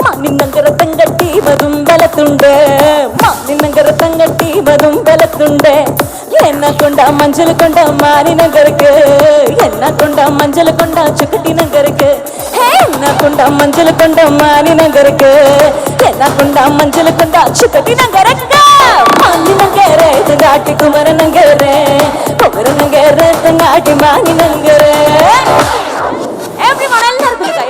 മാനിനങ്കര തങ്കട്ടി വരും ബലത്തുണ്ട് മാനിനങ്കര തങ്കട്ടി വരും ബലത്തുണ്ട് എന്നെ കൊണ്ട മഞ്ചൽ കൊണ്ട മാനിനങ്കർക്ക് എന്നെ കൊണ്ട മഞ്ചൽ കൊണ്ട ചുക്കട്ടി നങ്കർക്ക് എന്നെ കൊണ്ട മഞ്ചൽ കൊണ്ട മാനിനങ്കർക്ക് എന്നെ കൊണ്ട മഞ്ചൽ കൊണ്ട ചുക്കട്ടി നങ്കർക്ക് മാനിനങ്കര തങ്കാട്ടി കുമരനങ്കര തങ്കാട്ടി മാനിനങ്കര everyone എല്ലാവർക്കും കൈ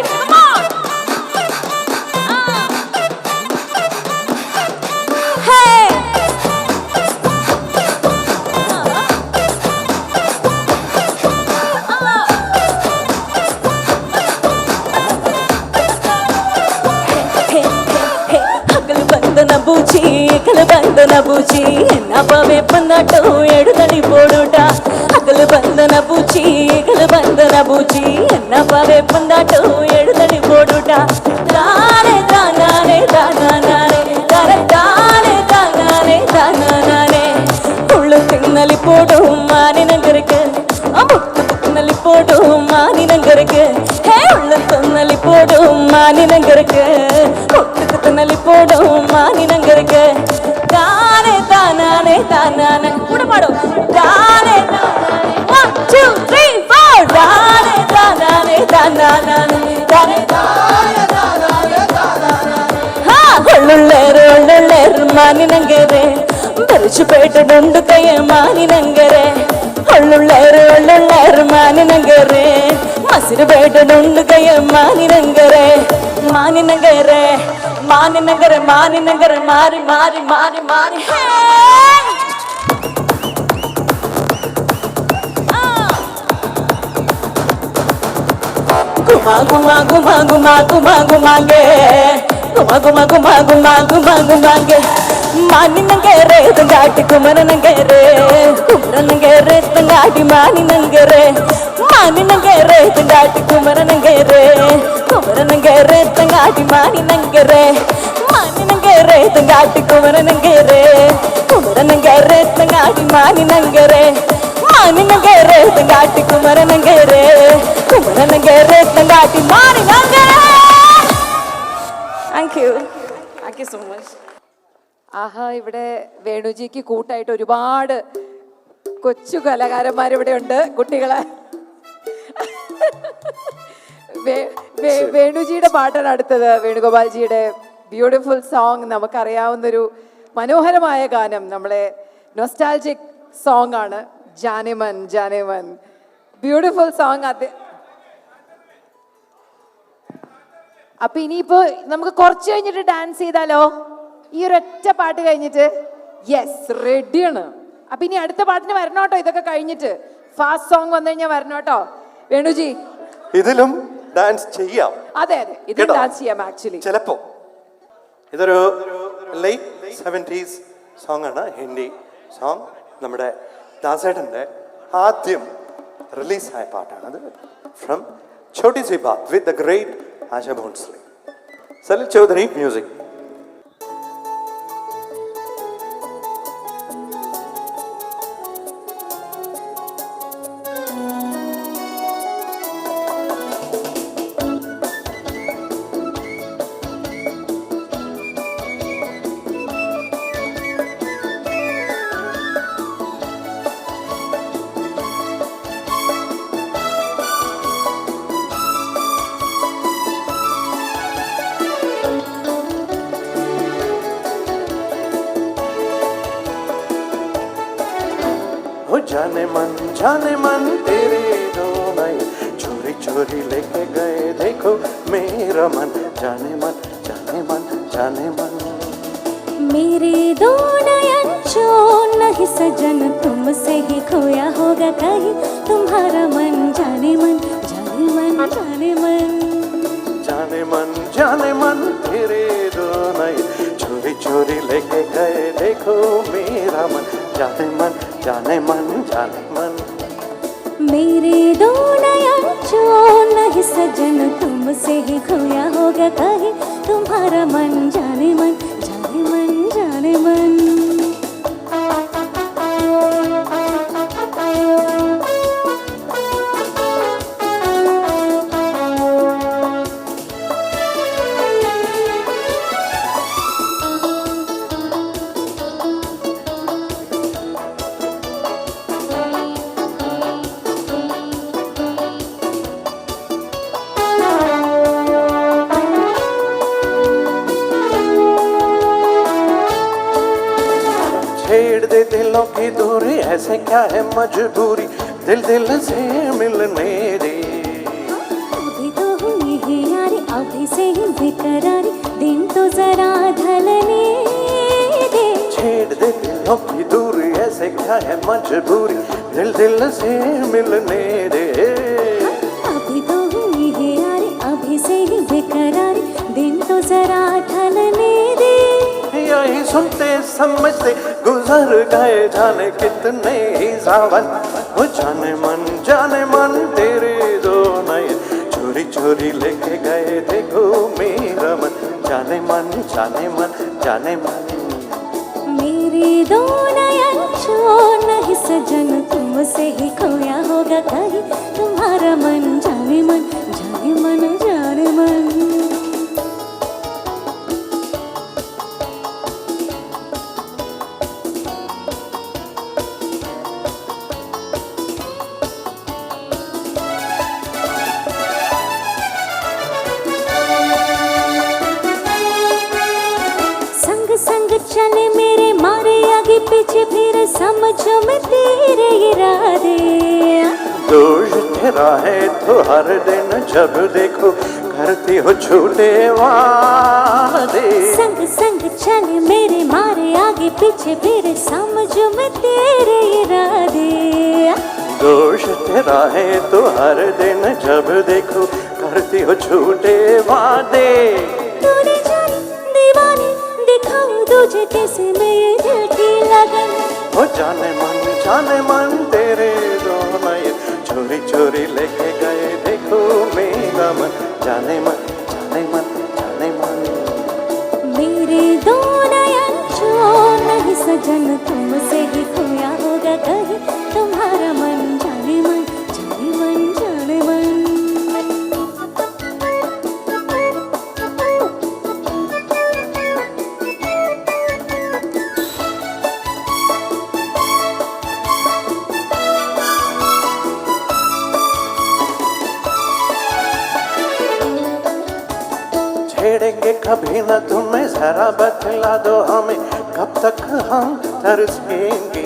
ಬಂಧನ ಬೂಚಿ ನಬವೆ ಬಂದಟು ಎಡುದಡಿ ಪೋಡುಟ ಅಗಲು ಬಂಧನ ಬೂಚಿ ನಬವೆ ಬಂದಟು ಎಡುದಡಿ ಪೋಡುಟ ತಾನೆ ತಾನಾನೆ ತಾನಾನೆ ತಾನೆ ತಾನಾನೆ ತಾನಾನೆ ಹುಳ್ಳು ತಿನ್ನಲಿ ಪೋಡು ಮಾನಿನಂಗರಿಗೆ ಮುಟ್ಟು ತಿನ್ನಲಿ ಪೋಡು ಮಾನಿನಂಗರಿಗೆ ಹೇ ಹುಳ್ಳು ತಿನ್ನಲಿ ಪೋಡು ಮಾನಿನಂಗರಿಗೆ ಮುಟ್ಟು மணலி போடும் மானினங்கருக்கு தானே தானானே தானானே கூட பாடும் தானே தானானே 1 2 3 4 தானே தானானே தானானே தானே தானே தானானே தானானே ಒಳ್ಳುಳ್ಳೇರು ಮಾನಿನಂಗರೆ ಬರಿಚು ಪೇಟುಂಡು ಕೈಯ ಮಾನಿನಂಗರೆ ಒಳ್ಳುಳ್ಳೇರು ಮಾನಿನಂಗರೆ ಮಸಿರು ಬೇಟುಂಡು ಕೈಯ ಮಾನಿನಂಗರೆ ಮಾನಿನಂಗರೆ ಮಾನಿನಂಗರೆ ಮಾನಿನಂಗರೆ ಮಾರಿ ಮಾರಿ ಮಾರಿ ಮಾರಿ ಗುಮಾ ಗುಮಾ ಗುಮಾ ಗುಮಾ ಗುಮಾ ಗುಮಾಗೆ ಗುಮ ಗುಮ ಗುಮ ಗುಮ ಗುಮ ಗುಮಾಗೆ ಮಾನಿನಂಗರೆ ತಂಗಾಟಿ ಕುಮರನಂಗರೆ ಕುಮರನಂಗರೆ ತಂಗಾಟಿ ಮಾನಿನಂಗರೆ ಮಾನಿನಂಗರೆ ತಂಗಾಟಿ ಕುಮರನಂಗರೆ ಕುಮರನಂಗರೆ ತಂಗಾಟಿ ಮಾನಿನಂಗರೆ ಮಾನಿನಂಗರೆ ತಂಗಾಟಿ ಕುಮರನಂಗರೆ ಕುಮರನಂಗರೆ ತಂಗಾಟಿ ಮಾನಿನಂಗರೆ ಮಾನಿನಂಗರೆ ತಂಗಾಟಿ ಕುಮರನಂಗರೆ കുമരനഗരെ തങ്കാട്ടി മാനിനംഗരെ. Thank you so much. ആഹാ, ഇവിടെ വേണുജിക്ക് കൂട്ടായിട്ട് ഒരുപാട് കൊച്ചു കലാകാരന്മാരിവിടെ ഉണ്ട്. കുട്ടികളെ വേണുജിയുടെ പാട്ടാണ് അടുത്തത്. വേണുഗോപാൽജിയുടെ ബ്യൂട്ടിഫുൾ സോങ്, നമുക്കറിയാവുന്നൊരു മനോഹരമായ ഗാനം, നമ്മളെ നൊസ്റ്റാൾജിക് സോങ് ആണ് ജാനെമൻ ജാനെമൻ. Beautiful song. അത് അപ്പൊ ഇനിയിപ്പോ നമുക്ക് കുറച്ച് കഴിഞ്ഞിട്ട് ഡാൻസ് ചെയ്താലോ? ഈ ഒരൊറ്റ പാട്ട് കഴിഞ്ഞിട്ട്. യെസ്, റെഡിയാണ്. അപ്പൊ ഇനി അടുത്ത പാട്ടിന് വരണോട്ടോ. ഇതൊക്കെ കഴിഞ്ഞിട്ട് ഫാസ്റ്റ് സോങ് വന്നു കഴിഞ്ഞാൽ വരണോട്ടോ വേണുജി. ഇതിലും ഡാൻസ് ചെയ്യാം. അതെ അതെ, ഇതിൽ ഡാൻസ് ചെയ്യാം ആക്ച്വലി. ചിലപ്പോ ഇതൊരു ലേറ്റ് 70s സോങ് ആണ്, ഹിന്ദി സോങ്. നമ്മുടെ ദാസേട്ടൻ്റെ ആദ്യം റിലീസായ പാട്ടാണത്. From Chhoti Si Baat with the great Asha Bhosle. Salil Chowdhury music. जाने मन तेरे दो नए चोरी चोरी लेके गए देखो मेरा मन. जाने मन जाने मन जाने मन. मेरे दो नयन जो नहीं सजन तुमसे ही खोया होगा कहीं तुम्हारा मन. जाने मन जाने मन जाने मन. जाने मन जाने मन तेरे दो नए चोरी चोरी लेके गए देखो मेरा मन. जाने मन जाने मन जाने मन. मेरे दो नयन जो नहीं सजन तुमसे ही खोया होगा कहीं तुम्हारा मन. जाने मन जाने मन जाने मन. छेड़ दे दिलों की दूरी, ऐसे क्या है मजबूरी दिल दिल से मिलने दे. अभी तो हुई है यारी अभी से ही बेकरारी दिन तो जरा ढलने दे. छेड़ दे दिलों की दूरी, ऐसे क्या है मजबूरी दिल दिल से मिलने दे. अभी तो हुई है यारी अभी से ही बेकरारी दिन तो जरा ढलने दे. यही सुनते समझते गुजर गए जाने कितने ही सावन. वो जाने मन तेरे दो नए चोरी चोरी लेके गए देखो मेरा मन. जाने मन जाने मन जाने मन. मेरे दो नयन जो नहीं सजन तुमसे ही खोया होगा कहीं तुम्हारा मन. जाने मन जाने मन जाने मन. समझो मैं तेरे इरादे। दोष तेरा है तो हर दिन जब देखो करती हो झूठे वादे। संग संग चले मेरे मारे आगे पीछे फिर समझो मैं तेरे इरादे। दोष तेरा है तो हर दिन जब देखो करती हो झूठे वादे। तूने जाने दीवाने दिखाऊं तुझे कैसे मैं ये दिल की लगन। हो जाने मन तेरे दोनों ये चोरी चोरी लेके गए देखो मेरा मन। जाने मन जाने मन जाने मन। मेरे दो नयन जो नहीं सजन तुमसे ही खोया होगा कहीं तुम्हारा मन। जाने मन जाने मन जाने मन। छेड़ेंगे कभी न तुम्हें जरा बतला दो हमें कब तक हम तरसेंगे।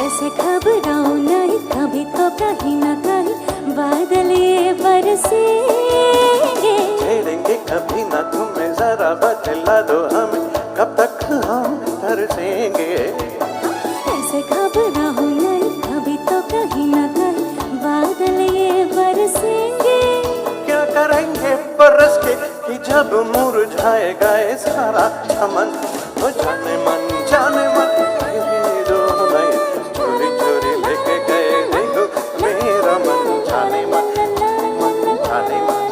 ऐसे घबराओ नहीं कभी तो कहीं ना कहीं बादल ये बरसेंगे। छेड़ेंगे कभी न तुम्हें जरा बतला दो हमें कब तक हम तरसेंगे। ऐसे घबराओ नहीं कभी तो कहीं ना कहीं बादल ये बरसेंगे। क्या करेंगे बरस के कि जब मुरझाएगा ये सारा चमन। हो जाने मन तेरे दो नए चोरी चोरी लेके गए देखो मेरा मन। जाने मन जाने मन।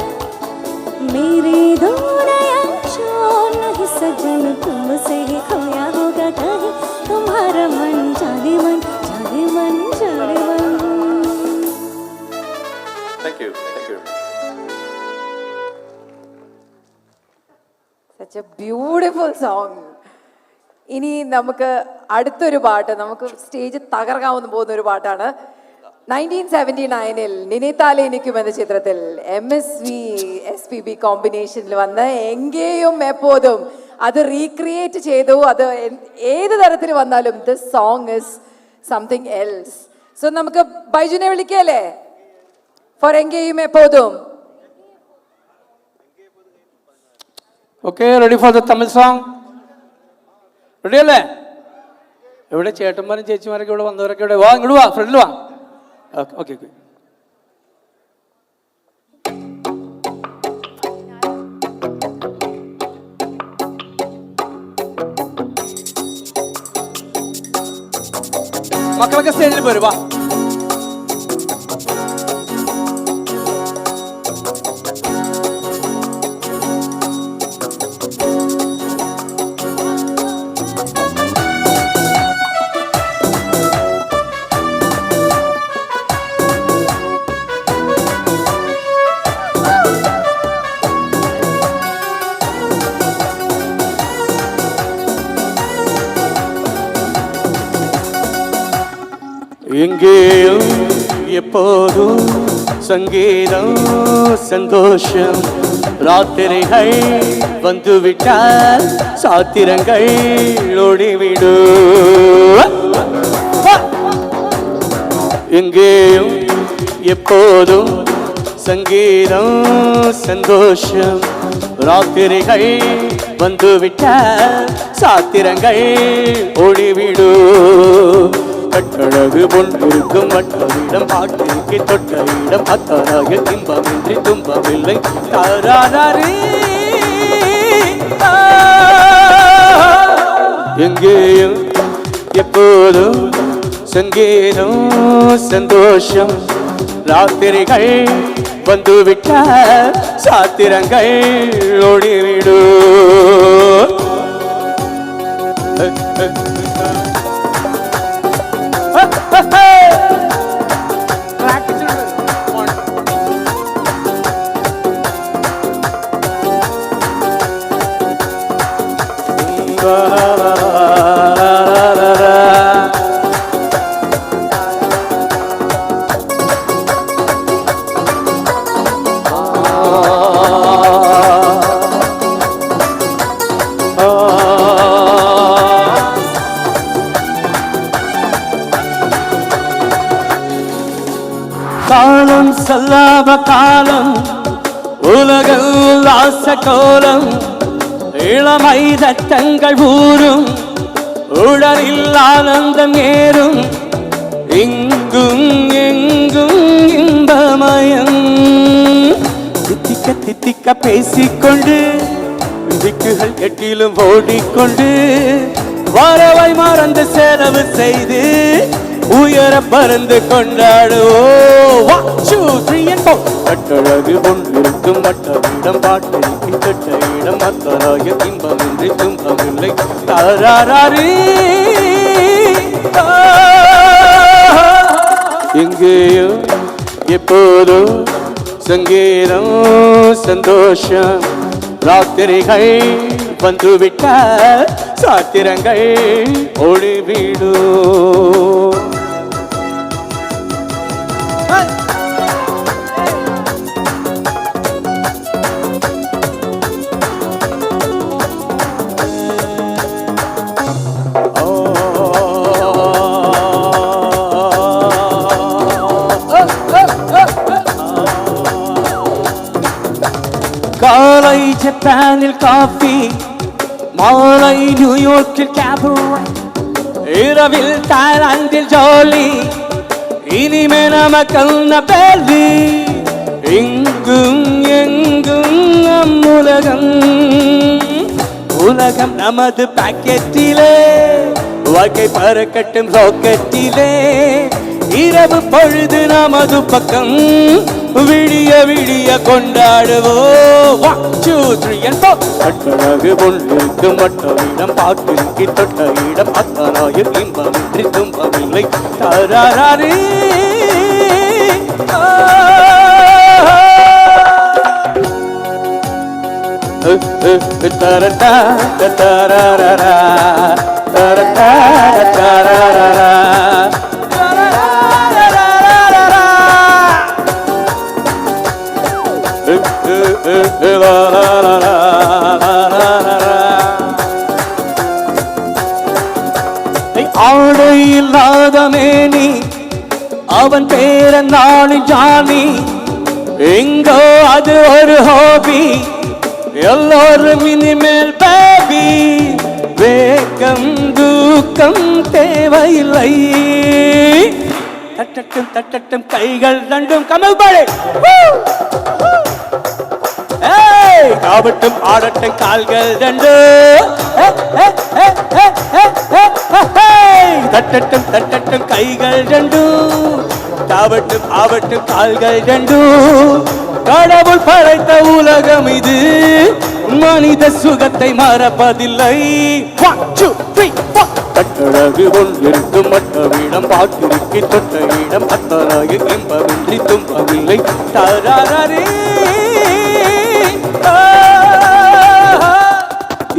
मेरे दो नयन जो नहीं सजन तुमसे ही खोया होगा कहीं तुम्हारा मन। जाने मन जाने मन जाने मन। Thank you. Such a beautiful song. ഇനി നമുക്ക് അടുത്തൊരു പാട്ട് നമുക്ക് സ്റ്റേജ് തകർക്കാവുന്ന പോകുന്ന ഒരു പാട്ടാണ്. 1979 നിനിതാലെ എനിക്കും എന്ന ചിത്രത്തിൽ MSV-SPB കോമ്പിനേഷനിൽ വന്ന് എങ്കേയും എപ്പോഴും അത് റീക്രിയേറ്റ് ചെയ്തു. അത് ഏത് തരത്തിൽ വന്നാലും this song is something else. So നമുക്ക് ബൈജുനെ വിളിക്കല്ലേ ഫോർ എങ്കേയും എപ്പോഴും. Okay, ready for the Tamil song? Ready അല്ലേ? എവിടെ ചേട്ടന്മാരും ചേച്ചിമാരൊക്കെ ഇവിടെ വന്നവരൊക്കെ ഇവിടെ വാ, ഇങ്ങോട്ട് വാ, ഫ്രണ്ടിൽ വാ. Okay okay okay. മക്കളൊക്കെ സ്റ്റേജിൽ പോരും, വാ. எங்கேயும் எப்போதும் சங்கீதம் சந்தோஷம். ராத்திரிகள் வந்துவிட்டால் சாத்திரங்கள் ஓடிவிடும். எங்கேயும் எப்போதும் சங்கீதம் சந்தோஷம். ராத்திரிகள் வந்துவிட்டால் சாத்திரங்கள் ஓடிவிடும். கட்டழகு பொன்னிருக்கும் மற்றவிடம் பாட்டிற்கு தொட்ட இடம் அத்தராக திம்பமின்றி துன்பமில்லை. எங்கேயும் எப்போதும் சங்கீதம் சந்தோஷம். ராத்திரிகள் வந்துவிட்ட சாத்திரங்கள் ஓடிவிடும். காலம் செல்லாம காலம் உலகில் ஆச கோலம் இளமை ரத்தங்கள் ஊறும் உடலில் ஆனந்தம் ஏறும் எங்கும் எங்கும் இன்பமயம் தித்திக்க தித்திக்க பேசிக்கொண்டு திக்குகள் எட்டிலும் ஓடிக்கொண்டு வரவை மறந்து செலவு செய்து உயர பறந்து கொண்டாடுவோம். கட்டழகு ஒன்றிருக்கும் மட்டவிடம் பாட்டிற்கு கட்ட இடம் அத்தராய இன்பமின்றி துன்பமில்லை தாராரி எங்கேயோ எப்போதும் சங்கீதம் சந்தோஷம் ராத்திரிகள் வந்துவிட்ட சாத்திரங்கள் ஒளிவிடும். காலை ஜப்பானில் காஃபி மாலை நியூயார்க்கில் கேபரே இரவில் தாய்லாந்தில் ஜோலி இனிமே நமக்கல்ல பேர்வி எங்கும் எங்கும் நம் உலகம் உலகம் நமது பாக்கெட்டிலே வாழ்க்கை பறக்கட்டும் ராக்கெட்டிலே இரவு பொழுது நமது பக்கம் விடிய விடிய கொண்டாடுவோம். கட்டழகு பொன்றிற்கு மட்டவிடம் பாட்டிற்கு தொட்ட இடம் அத்தனாய இன்பமின்றி துன்பமில்லை தாராரி தரட்டா தரரா தரட்டா தரரா ஆடை இல்லாத மேனி அவன் பேரநாளின் ஜானி எங்கோ அது ஒரு ஹாபி எல்லோரும் இனிமேல் பேபி வேகம் தூக்கம் தேவையில்லை தட்டட்டும் தட்டட்டும் கைகள் ரெண்டும் கமல் பாடு காவட்டும் ஆடட்டும் கால்கள் ரெண்டு தட்டட்டும் தட்டட்டும் கைகள் ரெண்டு காவட்டும் ஆவட்டும் கால்கள் ரெண்டு கடவுள் படைத்த உலகம் இது மனித சுகத்தை மறப்பதில்லை. கட்டழகு ஒன்றிருக்கும் மட்டவிடம் பாட்டிற்கு தொட்ட இடம் அத்தராய இன்பமின்றி துன்பமில்லை தாராரே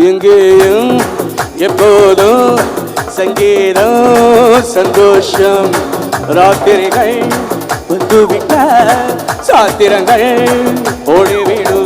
எங்கேயும் எப்போதும் சங்கீதம் சந்தோஷம் ராத்திரிகள் வந்துவிட்ட சாத்திரங்கள் ஓடிவிடும்.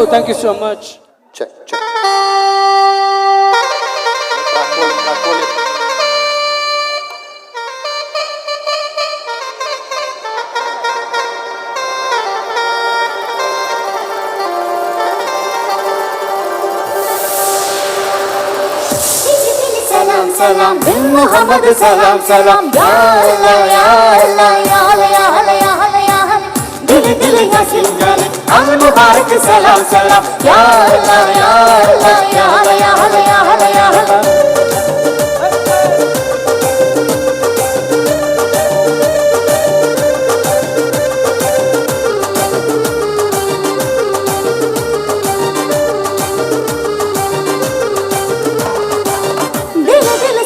Thank you so much. Check, check. Salam bin Muhammad salam salam ya Allah ya Allah ya Allah ya Allah ya Allah ya Allah dil dil yasin jale al mubarak salam salam ya Allah ya Allah ya Allah ya Allah ya Allah ya Allah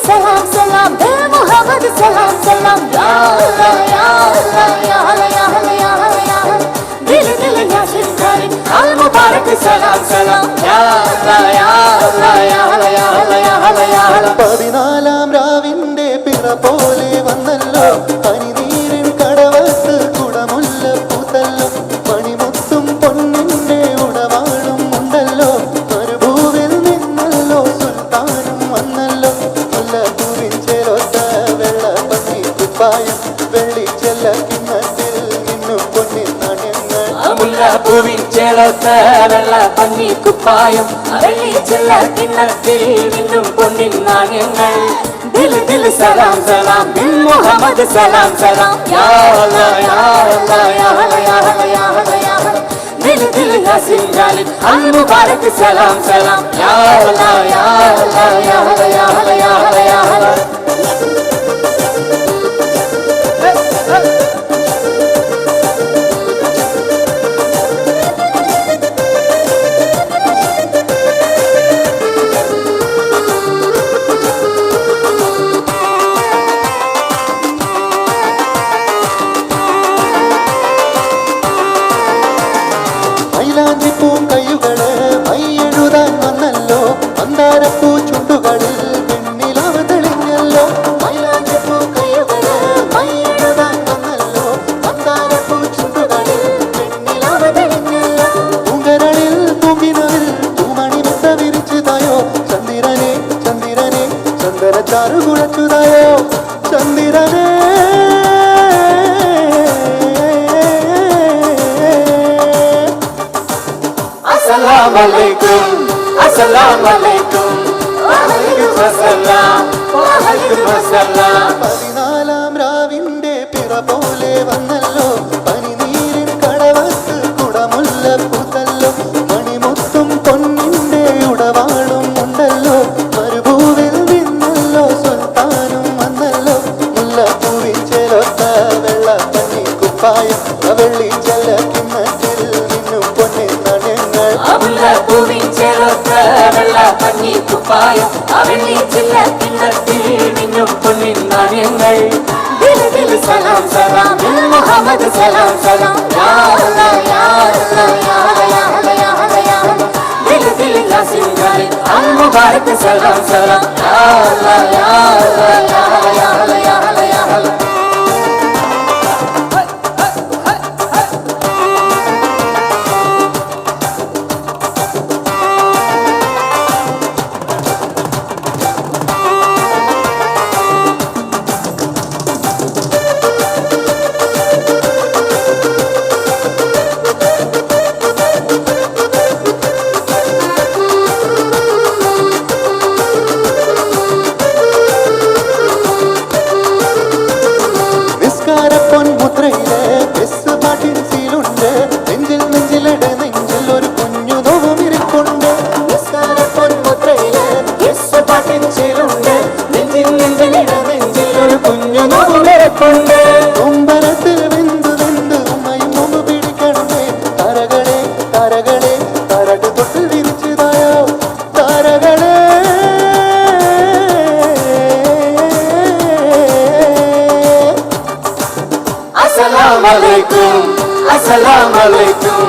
salam salam be Muhammad salam salam ya Allah ya Allah ya സലാം. 14 രാവിന്റെ പിറ പോലെ വന്നല്ലോ പനിനീരിൻ കടവത്ത് കുടമുല്ല പൂത്തല്ലോ മണിമുത്തും പൊന്നിന്റെ ഉടവാളും ഉണ്ടല്ലോ മരുഭൂവിൽ നിന്നല്ലോ സുൽത്താനും വന്നല്ലോ മുല്ലപ്പൂവിൻ ചേലൊത്ത വെള്ള പന്നി കുപ്പായം വെള്ളിച്ചെല്ല കിണ്ണത്തിൽ നിന്നും പൊന്നിൻ നാണ്യങ്ങൾ മുല്ലപ്പൂവിൻ ചേലൊത്ത വെള്ള പന്നി കുപ്പായം വെള്ളിച്ചെല്ല കിണ്ണത്തിൽ നിന്നും പൊന്നിൻ നാണ്യങ്ങൾ. ദിൽ ദിൽ സലാം സലാം ദിൽ മുഹമ്മദ് സലാം സലാം. യാ അല്ലാ യാ അല്ലാ യാ അല്ലാ യാ അല്ലാ യാ അല്ലാ യാ അല്ലാ. ദിൽ ദിൽ യാസിൻ ജാലിൽ അൽ മുബാരക് സലാം സലാം. യാ അല്ലാ യാ അല്ലാ യാ അല്ലാ യാ അല്ലാ യാ അല്ലാ യാ അല്ലാ. മൈലാഞ്ചിപ്പൂ കയ്യുകള് മൈയെഴുതാൻ വന്നല്ലോ മന്ദാരപ്പൂ ചുണ്ടുകളിൽ പെണ്ണിലവ തെളിഞ്ഞല്ലോ മൈലാഞ്ചിപ്പൂ കയ്യുകള് മൈയെഴുതാൻ വന്നല്ലോ മന്ദാരപ്പൂ ചുണ്ടുകളിൽ പെണ്ണിലവ തെളിഞ്ഞല്ലോ പൂങ്കരളിൽ തൂങ്ങിനവിൽ തൂമണി മെത്ത വിരിച്ചതായോ ചന്ദ്രനെ ചന്ദ്രനെ ചന്ദനച്ചാറു കുഴച്ചതായോ ചന്ദ്രനെ Assalamu alaikum, assalamu alaikum, wa alaikum assalam, wa alaikum assalam. 14 രാവിന്റെ പിറ പോലെ വന്നല്ലോ പനിനീരിൻ കടവത്ത് കുടമുല്ല പൂത്തല്ലോ മണിമുത്തും പൊന്നിന്റെ ഉടവാളും ഉണ്ടല്ലോ മരുഭൂവിൽ നിന്നല്ലോ സുൽത്താനും വന്നല്ലോ മുല്ലപ്പൂവിൻ ചേലൊത്ത വെള്ള പന്നി കുപ്പായം വെള്ളിച്ചെല്ല കിണ്ണത്തിൽ നിന്നും പൊന്നിൻ നാണ്യങ്ങൾ മുല്ലപ്പൂവിൻ ചേലൊത്ത വെള്ള പന്നി കുപ്പായം വെള്ളിച്ചെല്ല കിണ്ണത്തിൽ നിന്നും പൊന്നിൻ നാണ്യങ്ങൾ. ദിൽ ദിൽ സലാം സലാം ദിൽ മുഹമ്മദ് സലാം സലാം. യാ അല്ലാ യാ അല്ലാ യാ അല്ലാ യാ അല്ലാ യാ അല്ലാ യാ അല്ലാ. ദിൽ ദിൽ യാസിൻ ജാലിൽ അൽ മുബാരക് സലാം സലാം. യാ അല്ലാ യാ അല്ലാ യാ അല്ലാ യാ അല്ലാ യാ അല്ലാ യാ അല്ലാ. നിസ്കാരപ്പൊൻ മുദ്രയിലെ ബസ് പാട്ടിൻ സീലുണ്ട് നെഞ്ചിൽ നെഞ്ചിലട നെഞ്ചിൽ ഒരു കുഞ്ഞു നോവും ഇരിപ്പുണ്ട് നിസ്കാരപ്പൊൻ മുദ്രയിലെ ബസ് പാട്ടിൻ സീലുണ്ട് നെഞ്ചിൽ നെഞ്ചിലട നെഞ്ചിൽ ഒരു കുഞ്ഞു നോവും ഇരിപ്പുണ്ട് കുമ്പരത്തിൽ വെന്ത് വെന്ത് ഉമ്മയും മുമ്പ് പിടിക്കണമേ താരകളെ താരകളെ താരക തൊട്ട് വിരിച്ചതായോ താരകളെ Assalamu alaikum, assalamu alaikum,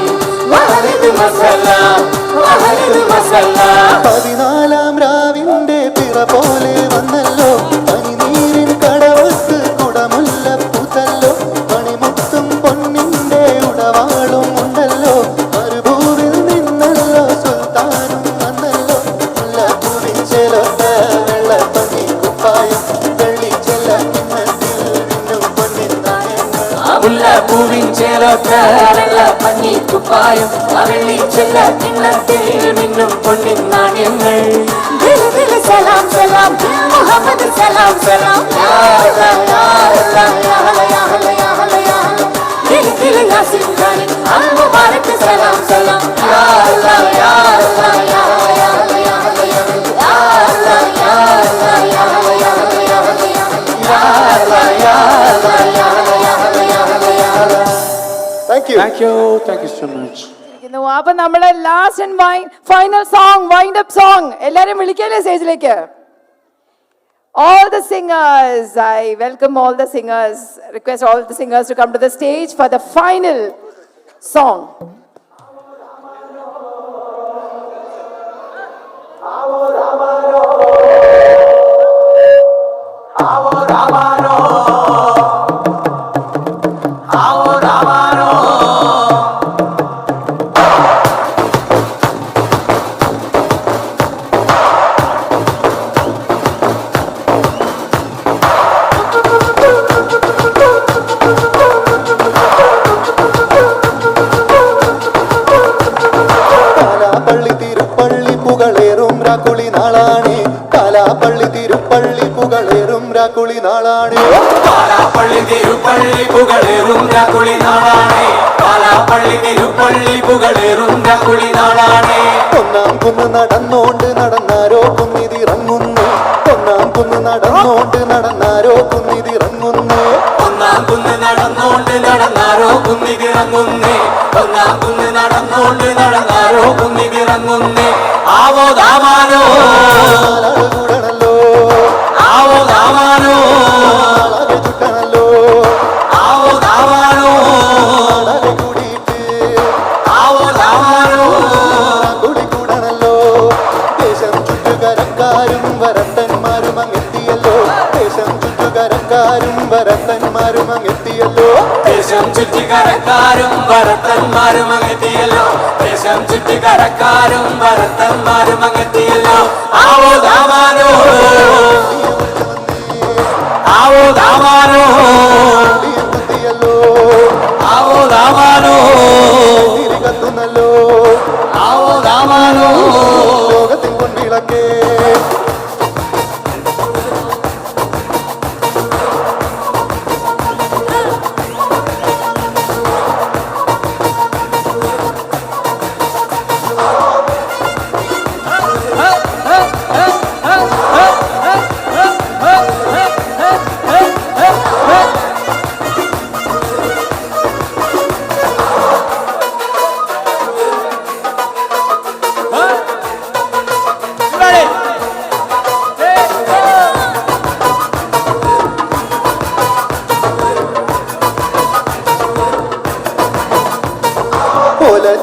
wa alaikum assalam, wa alaikum assalam. 14 രാവിന്റെ പിറ പോലെ വന്നല്ലോ പനിനീരിൻ കടവത്ത് കുടമുല്ല പൂത്തല്ലോ മണിമുത്തും പൊന്നിന്റെ ഉടവാളും ഉണ്ടല്ലോ മരുഭൂവിൽ നിന്നല്ലോ സുൽത്താനും വന്നല്ലോ മുല്ലപ്പൂവിൻ ചേലൊത്ത വെള്ള പന്നി കുപ്പായം വെള്ളിച്ചെല്ല കിണ്ണത്തിൽ നിന്നും പൊന്നിൻ നാണ്യങ്ങൾ മുല്ലപ്പൂവിൻ ചേലൊത്ത വെള്ള പന്നി കുപ്പായം വെള്ളിച്ചെല്ല കിണ്ണത്തിൽ നിന്നും പൊന്നിൻ നാണ്യങ്ങൾ. ദിൽ ദിൽ സലാം സലാം ദിൽ മുഹമ്മദ് സലാം സലാം. യാ അല്ലാ യാ അല്ലാ യാ അല്ലാ യാ അല്ലാ യാ അല്ലാ യാ അല്ലാ. ദിൽ ദിൽ യാസിൻ ജാലിൽ അൽ മുബാരക് സലാം സലാം. യാ അല്ലാ യാ അല്ലാ യാ അല്ലാ യാ അല്ലാ യാ അല്ലാ യാ അല്ലാ. യാ അല്ലാ യാ അല്ലാ യാ അല്ലാ യാ അല്ലാ യാ അല്ലാ യാ അല്ലാ. യാ അല്ലാ യാ അല്ലാ യാ അല്ലാ യാ അല്ലാ യാ അല്ലാ യാ അല്ലാ. Thank you Thank you so much. അപ്പൊ നമ്മുടെ last and final song wind up song എല്ലാരും വിളിക്കല്ലേ സ്റ്റേജിലേക്ക്. All the singers, I welcome all the singers, request all the singers to come to the stage for the final song. Palapalli Thiruppally പുകളേറുന്ന കുളിനാളാണേ Palapalli Thiruppally പുകളേറുന്ന കുളിനാളാണേ ഒന്നാം കുന്ന് നടന്നോണ്ട് നടന്നാരോ കുന്നിതിറങ്ങുന്നു ഒന്നാം കുന്ന് നടന്നോണ്ട് നടന്നാരോ കുന്നിതിറങ്ങുന്നു ഒന്നാം കുന്ന് നടന്നോണ്ട് നടന്നാരോ കുന്നിതിറങ്ങുന്നേ ഒന്നാം കുന്ന് നടന്നോണ്ട് നടന്നാരോ കുന്നിതിറങ്ങുന്നേ ആവോ ദാമാനോ കൂടണല്ലോ ആവോ ദാമാനോ ആളാകെ ചുട്ടണല്ലോ ആവോ ദാമാനോ ആളാകെ കൂടിയിട്ട് ആവോ ദാമാനോ കൂടി കൂടണല്ലോ ദേശം ചുറ്റുകരക്കാരും വരത്തന്മാരും അങ്ങെത്തിയല്ലോ ദേശം ചുറ്റുകരക്കാരും വരത്തന്മാരും അങ്ങെത്തിയല്ലോ ദേശം ചുറ്റിക്കരക്കാരും ഭരത്തന്മാരും അങ്ങെത്തിയല്ലോ ദേശം ചുറ്റിക്കരക്കാരും ഭരത്തന്മാരും അങ്ങെത്തിയല്ലോ ആവോ ദാമാനോ ആവോ ദാമാനോ എത്തിയല്ലോ ആവോ ദാമാനോ തിരികത്തുന്നല്ലോ ആവോ ദാമാനോ ലോകത്തിൻ പൊൻവിളക്കേ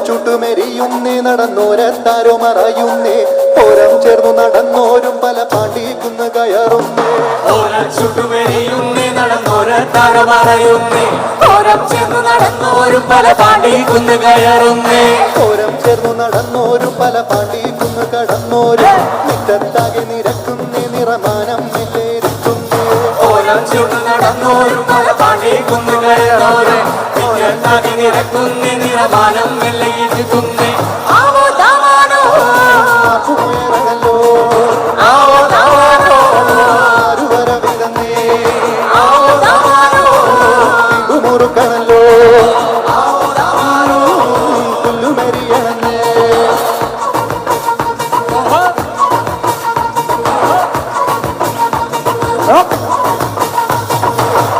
ചുട്ടുമെരിയുന്നേ നടന്നോരത്താരോ മറയുന്നേ ഓരം ചേർന്നു നടന്നോരും പല പാണ്ടിക്കുന്ന് കയറുന്നേ ചുട്ടുമെരിയുന്നേ നടന്നോരത്താരോ മറയുന്നേ ഓരം ചേർന്നു നടന്നോരും പല പാണ്ടിക്കുന്ന് കയറുന്നേ ഓരം ചേർന്നു നടന്നോരും പല പാണ്ടിക്കുന്ന് കടന്നോരും മുറ്റത്താകെ നിരക്കുന്നേ നിറമാനം മെല്ലേരിക്കുന്നേ ഓരം ചുട്ടു നടന്നോരും പല പാണ്ടിക്കുന്ന് കയറോരെ മുറ്റത്താകെ നിരക്കുന്നേ നിറമാനം മെല്ലയിരിക്കുന്നേ ആവോ ദാമാനോ ഉയരണല്ലോ ആവോ ദാമാനോ ആരുവരവിടന്നേ ആവോ ദാമാനോ മുറുക്കണല്ലോ ആവോ ദാമാനോ പുല്ലുമെരിയണന്നേ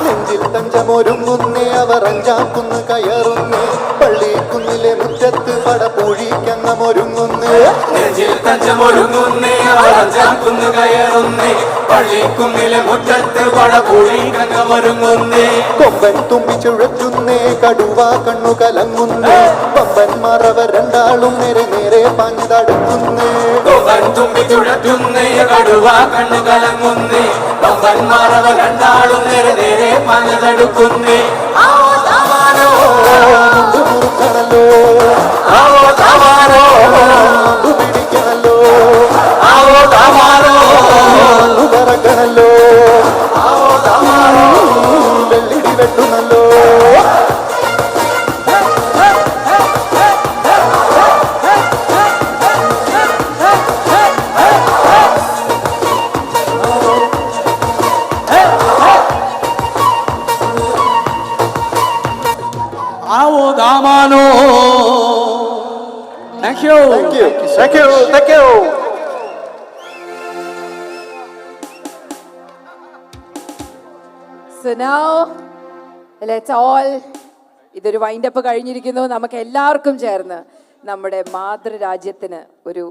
നെഞ്ചിൽ തഞ്ചമൊരുങ്ങുന്നേ അവർ അഞ്ചാക്കുന്ന് കയറുന്നേ പള്ളിക്കുന്നിലെ മുറ്റത്ത് പടപൂഴിക്കങ്ങമൊരുങ്ങുന്നേ നെഞ്ചിൽ തഞ്ചമൊരുങ്ങുന്നേ അവരഞ്ചാക്കുന്ന് കയറുന്നേ പള്ളിക്കുന്നിലെ മുറ്റത്ത് പടപൂഴി കങ്ങമൊരുങ്ങുന്നേ കൊമ്പൻ തുമ്പി ചുഴറ്റുന്നേ കടുവ കണ്ണു കലങ്ങുന്നേ പമ്പന്മാർ അവർ രണ്ടാളും നേരെ നേരെ പാഞ്ഞു തടുക്കുന്നേ കൊമ്പൻ തുമ്പി ചുഴറ്റുന്നേ കടുവ കണ്ണു കലങ്ങുന്നേ കൊമ്പന്മാരവ രണ്ടാളും നേരെ നേരെ പഞ്ഞതടുക്കുന്നേ ആവോ ദാമാനോ മുറുക്കണല്ലോ ആവോ ദാമാനോ പിടിക്കണല്ലോ ആവോ ദാമാനോ പറക്കണല്ലോ ആവോ ദാമാനോ വെള്ളിടി വെട്ടുന്നല്ലോ ആവോ ദാമാനോ thank you Thank you. Thank you. So now, let's all, ഇതൊരു വൈൻഡപ്പ് കഴിഞ്ഞിരിക്കുന്നു. നമുക്ക് എല്ലാവർക്കും ചേർന്ന് നമ്മുടെ മാതൃരാജ്യത്തിന് ഒരു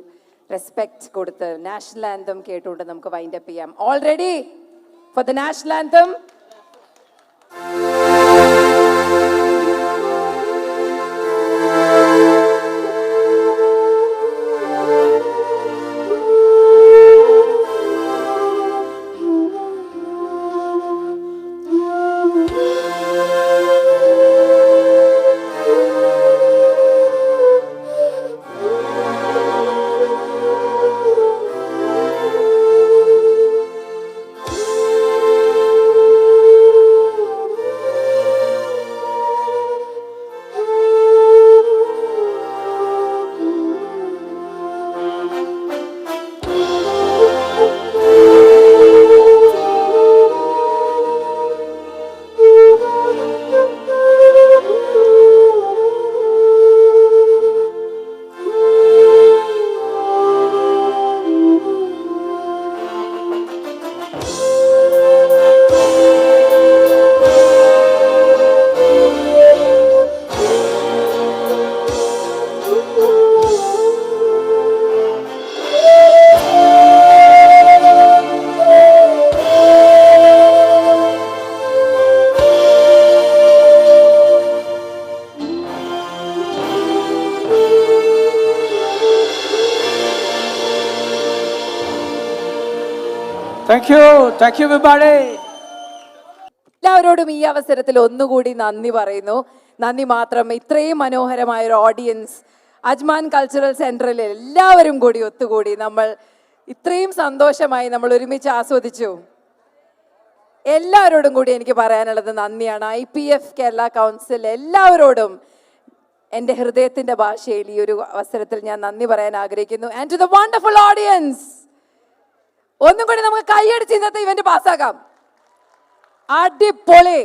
റെസ്പെക്ട് കൊടുത്ത് നാഷണൽ ആന്തം കേട്ടുകൊണ്ട് നമുക്ക് വൈൻഡപ്പ് ചെയ്യാം. All ready for the national anthem? Thank you everybody. എല്ലാവരോടും ഈ അവസരത്തിൽ ഒന്നുകൂടി നന്ദി പറയുന്നു. നന്ദി മാത്രം, ഇത്രയും മനോഹരമായ ഒരു ഓഡിയൻസ് അജ്മാൻ കൾച്ചറൽ സെന്ററിൽ എല്ലാവരും കൂടി ഒത്തുകൂടി നമ്മൾ ഇത്രയും സന്തോഷമായി നമ്മൾ ഒരുമിച്ച് ആസ്വദിച്ചു. എല്ലാവരോടും കൂടി എനിക്ക് പറയാനുള്ളത് നന്ദിയാണ്. IPF കേരള കൗൺസിൽ എല്ലാവരോടും എൻ്റെ ഹൃദയത്തിൻ്റെ ഭാഷയിൽ ഈ ഒരു അവസരത്തിൽ ഞാൻ നന്ദി പറയാൻ ആഗ്രഹിക്കുന്നു. And to the wonderful audience, ഒന്നും കൂടി നമുക്ക് കൈയടിച്ച് ഇന്നത്തെ ഇവന്റ് പാസ്സാക്കാം. അടിപൊളി.